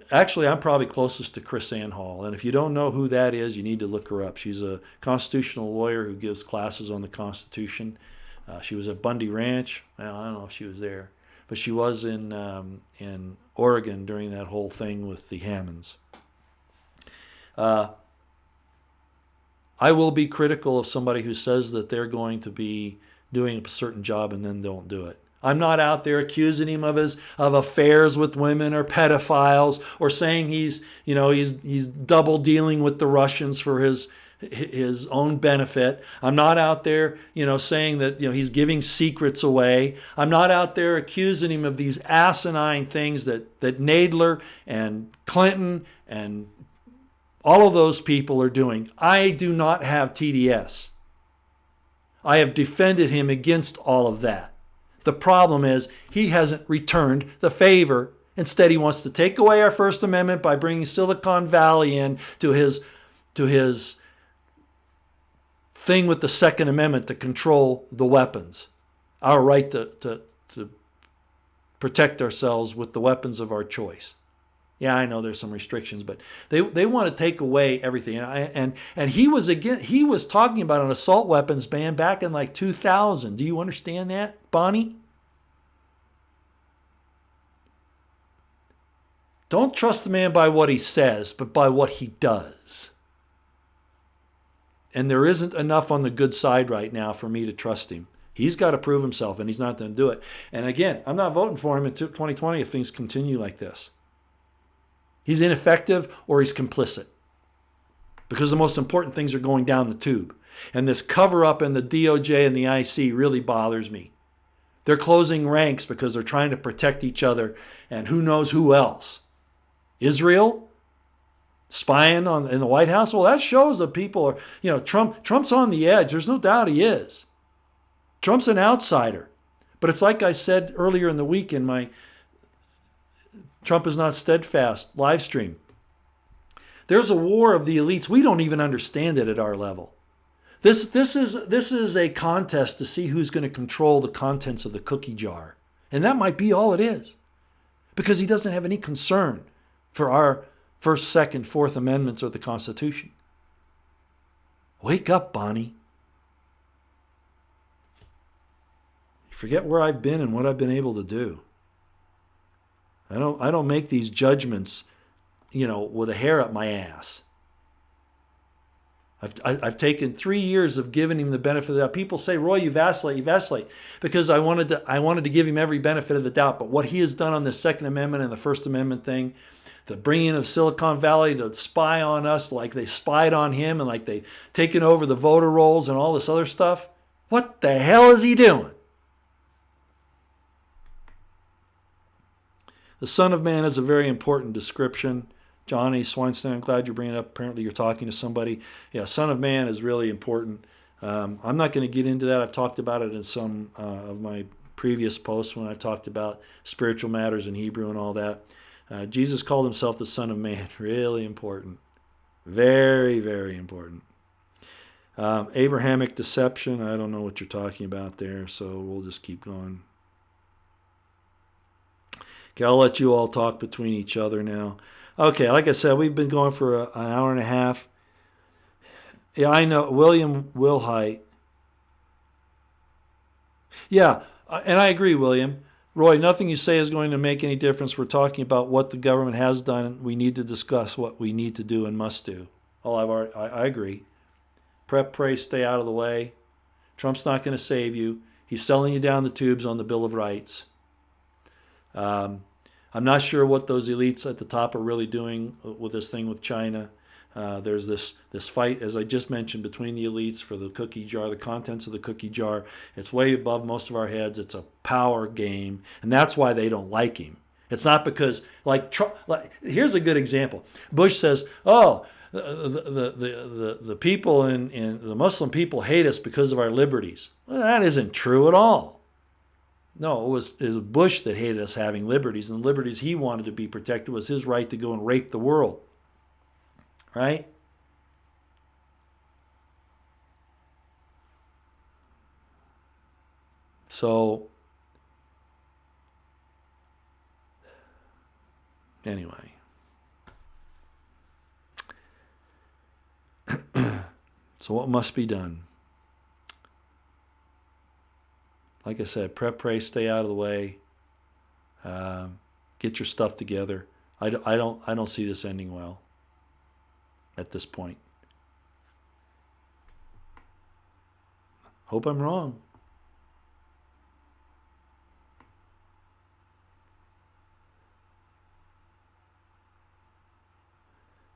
Speaker 1: Actually, I'm probably closest to Chris Ann Hall. And if you don't know who that is, you need to look her up. She's a constitutional lawyer who gives classes on the Constitution. She was at Bundy Ranch. Well, I don't know if she was there. But she was in Oregon during that whole thing with the Hammonds. I will be critical of somebody who says that they're going to be doing a certain job and then don't do it. I'm not out there accusing him of affairs with women or pedophiles, or saying he's double dealing with the Russians for his own benefit. I'm not out there, saying that he's giving secrets away. I'm not out there accusing him of these asinine things that Nadler and Clinton and all of those people are doing. I do not have TDS. I have defended him against all of that. The problem is he hasn't returned the favor. Instead, he wants to take away our First Amendment by bringing Silicon Valley in to his thing with the Second Amendment to control the weapons, our right to protect ourselves with the weapons of our choice. Yeah, I know there's some restrictions, but they want to take away everything. And he was talking about an assault weapons ban back in like 2000. Do you understand that, Bonnie? Don't trust the man by what he says, but by what he does. And there isn't enough on the good side right now for me to trust him. He's got to prove himself, and he's not going to do it. And again, I'm not voting for him in 2020 if things continue like this. He's ineffective or he's complicit. Because the most important things are going down the tube. And this cover-up in the DOJ and the IC really bothers me. They're closing ranks because they're trying to protect each other and who knows who else. Israel spying in the White House. Well, that shows that people are, Trump's on the edge. There's no doubt he is. Trump's an outsider. But it's like I said earlier in the week in my Trump is not steadfast live stream. There's a war of the elites. We don't even understand it at our level. This is a contest to see who's going to control the contents of the cookie jar. And that might be all it is. Because he doesn't have any concern for our First, Second, Fourth Amendments or the Constitution. Wake up, Bonnie. Forget where I've been and what I've been able to do. I don't make these judgments, with a hair up my ass. I've taken 3 years of giving him the benefit of the doubt. People say, Roy, you vacillate, because I wanted to give him every benefit of the doubt. But what he has done on the Second Amendment and the First Amendment thing, the bringing of Silicon Valley to spy on us like they spied on him and like they've taken over the voter rolls and all this other stuff, what the hell is he doing? The Son of Man is a very important description. Johnny Swinestein, I'm glad you're bringing it up. Apparently you're talking to somebody. Yeah, Son of Man is really important. I'm not going to get into that. I've talked about it in some of my previous posts when I've talked about spiritual matters in Hebrew and all that. Jesus called himself the Son of Man. Really important. Very, very important. Abrahamic deception. I don't know what you're talking about there, so we'll just keep going. Okay, I'll let you all talk between each other now. Okay, like I said, we've been going for an hour and a half. Yeah, I know. William Wilhite. Yeah, and I agree, William. Roy, nothing you say is going to make any difference. We're talking about what the government has done. We need to discuss what we need to do and must do. I agree. Prep, pray, stay out of the way. Trump's not going to save you. He's selling you down the tubes on the Bill of Rights. I'm not sure what those elites at the top are really doing with this thing with China. There's this fight, as I just mentioned, between the elites for the cookie jar, the contents of the cookie jar. It's way above most of our heads. It's a power game, and that's why they don't like him. It's not because, here's a good example. Bush says, "Oh, the people in the Muslim people hate us because of our liberties." Well, that isn't true at all. No, it was Bush that hated us having liberties, and the liberties he wanted to be protected was his right to go and rape the world. Right? So, anyway. So what must be done? Like I said, prep, pray, stay out of the way. Get your stuff together. I don't see this ending well at this point. Hope I'm wrong.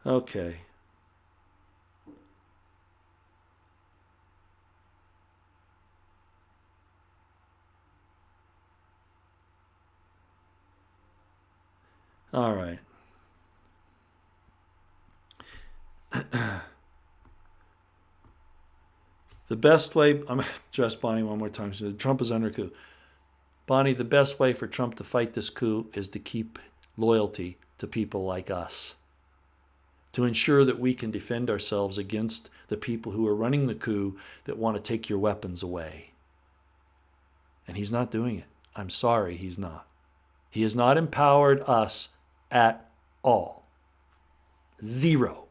Speaker 1: Okay. All right. The best way, I'm going to address Bonnie one more time. She said, Trump is under coup. Bonnie, the best way for Trump to fight this coup is to keep loyalty to people like us, to ensure that we can defend ourselves against the people who are running the coup that want to take your weapons away. And he's not doing it. I'm sorry, he's not. He has not empowered us at all. Zero.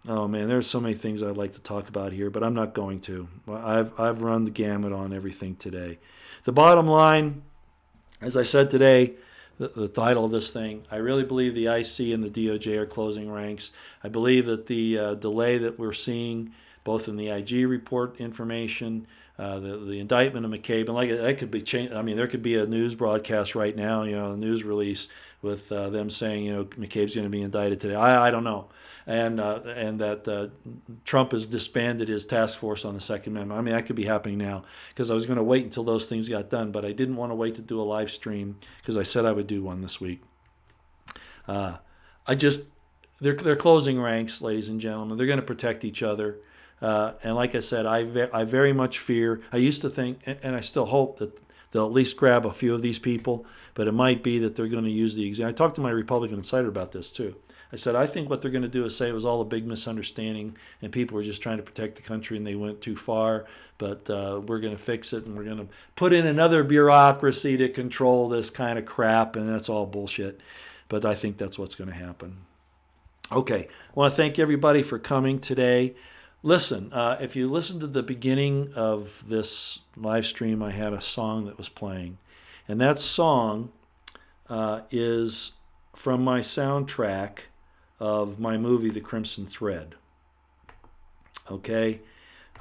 Speaker 1: Oh man, there's so many things I'd like to talk about here, but I'm not going to. I've run the gamut on everything today. The bottom line, as I said today, the title of this thing, I really believe the IC and the DOJ are closing ranks. I believe that the delay that we're seeing both in the IG report information, the indictment of McCabe, and like that could be changed. I mean, there could be a news broadcast right now, a news release with them saying, McCabe's going to be indicted today. I don't know, and that Trump has disbanded his task force on the Second Amendment. I mean, that could be happening now, because I was going to wait until those things got done, but I didn't want to wait to do a live stream because I said I would do one this week. They're closing ranks, ladies and gentlemen. They're going to protect each other. And like I said, I very much fear. I used to think, and I still hope, that they'll at least grab a few of these people, but it might be that they're going to use the exam. I talked to my Republican insider about this too. I said, I think what they're going to do is say it was all a big misunderstanding and people were just trying to protect the country and they went too far, but we're going to fix it and we're going to put in another bureaucracy to control this kind of crap, and that's all bullshit. But I think that's what's going to happen. Okay, I want to thank everybody for coming today. Listen, if you listen to the beginning of this live stream, I had a song that was playing. And that song is from my soundtrack of my movie, The Crimson Thread. Okay?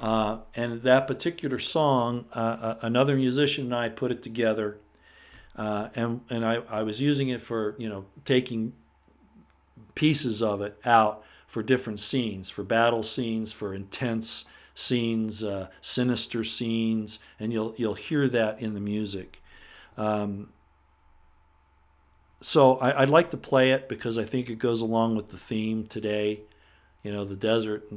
Speaker 1: And that particular song, another musician and I put it together. And I was using it for, taking pieces of it out for different scenes, for battle scenes, for intense scenes, sinister scenes, and you'll hear that in the music. So I'd like to play it because I think it goes along with the theme today. The desert,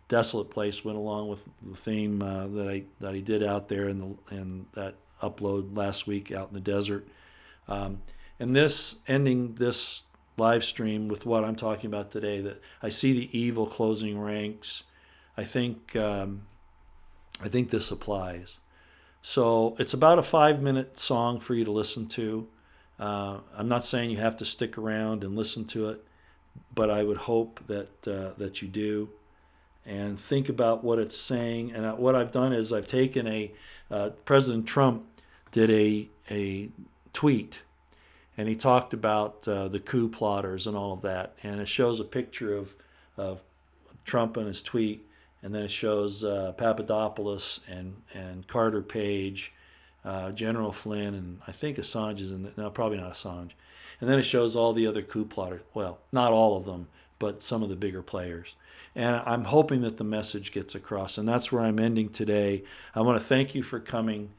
Speaker 1: desolate place went along with the theme that I did out there in that upload last week out in the desert. And ending this live stream with what I'm talking about today, that I see the evil closing ranks. I think this applies. So it's about a 5-minute song for you to listen to. I'm not saying you have to stick around and listen to it, but I would hope that you do and think about what it's saying. And what I've done is I've taken President Trump did a tweet, and he talked about the coup plotters and all of that. And it shows a picture of Trump in his tweet, and then it shows Papadopoulos and Carter Page, General Flynn, and I think Assange is in there. No, probably not Assange. And then it shows all the other coup plotters. Well, not all of them, but some of the bigger players. And I'm hoping that the message gets across. And that's where I'm ending today. I want to thank you for coming.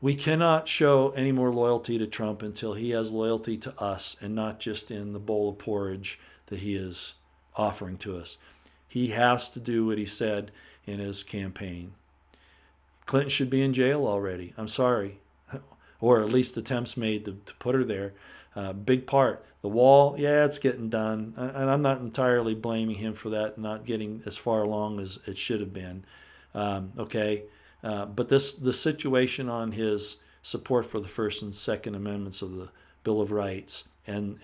Speaker 1: We cannot show any more loyalty to Trump until he has loyalty to us and not just in the bowl of porridge that he is offering to us. He has to do what he said in his campaign. Clinton should be in jail already. I'm sorry. Or at least attempts made to put her there. Big part. The wall, yeah, it's getting done. And I'm not entirely blaming him for that, not getting as far along as it should have been. Okay. But the situation on his support for the First and Second Amendments of the Bill of Rights and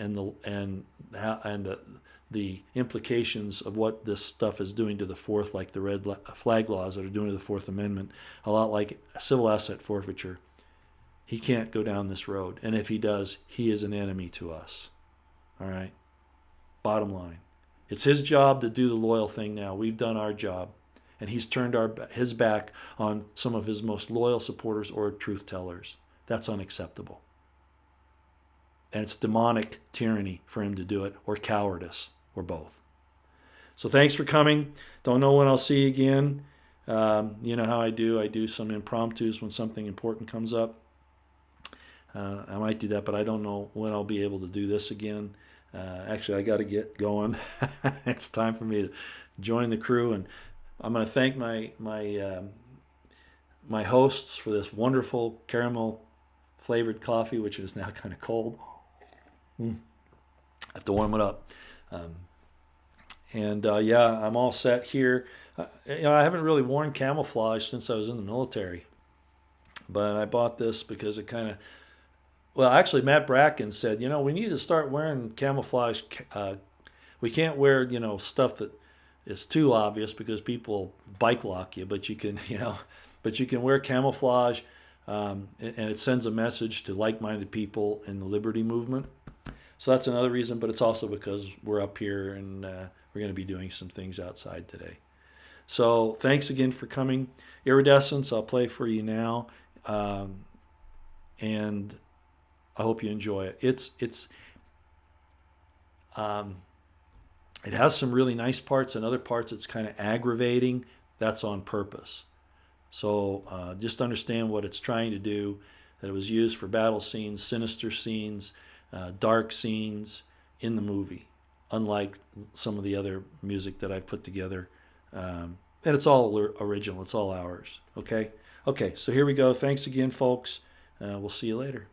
Speaker 1: the implications of what this stuff is doing to the Fourth, like the red flag laws that are doing to the Fourth Amendment, a lot like civil asset forfeiture. He can't go down this road, and if he does, he is an enemy to us. All right? Bottom line. It's his job to do the loyal thing now. We've done our job. And he's turned his back on some of his most loyal supporters or truth tellers. That's unacceptable. And it's demonic tyranny for him to do it, or cowardice, or both. So thanks for coming. Don't know when I'll see you again. You know how I do. I do some impromptus when something important comes up. I might do that, but I don't know when I'll be able to do this again. Actually, I got to get going. It's time for me to join the crew, and I'm going to thank my hosts for this wonderful caramel flavored coffee, which is now kind of cold. I have to warm it up. I'm all set here. I haven't really worn camouflage since I was in the military, but I bought this because it kind of, actually Matt Bracken said, we need to start wearing camouflage. We can't wear, stuff that is too obvious because people bike lock you, but you can, wear camouflage, and it sends a message to like-minded people in the liberty movement. So that's another reason, but it's also because we're up here and we're going to be doing some things outside today. So thanks again for coming. Iridescence, I'll play for you now, and I hope you enjoy it. It has some really nice parts, and other parts it's kind of aggravating. That's on purpose. So just understand what it's trying to do, that it was used for battle scenes, sinister scenes, dark scenes in the movie, unlike some of the other music that I've put together. And it's all original. It's all ours. Okay? Okay, so here we go. Thanks again, folks. We'll see you later.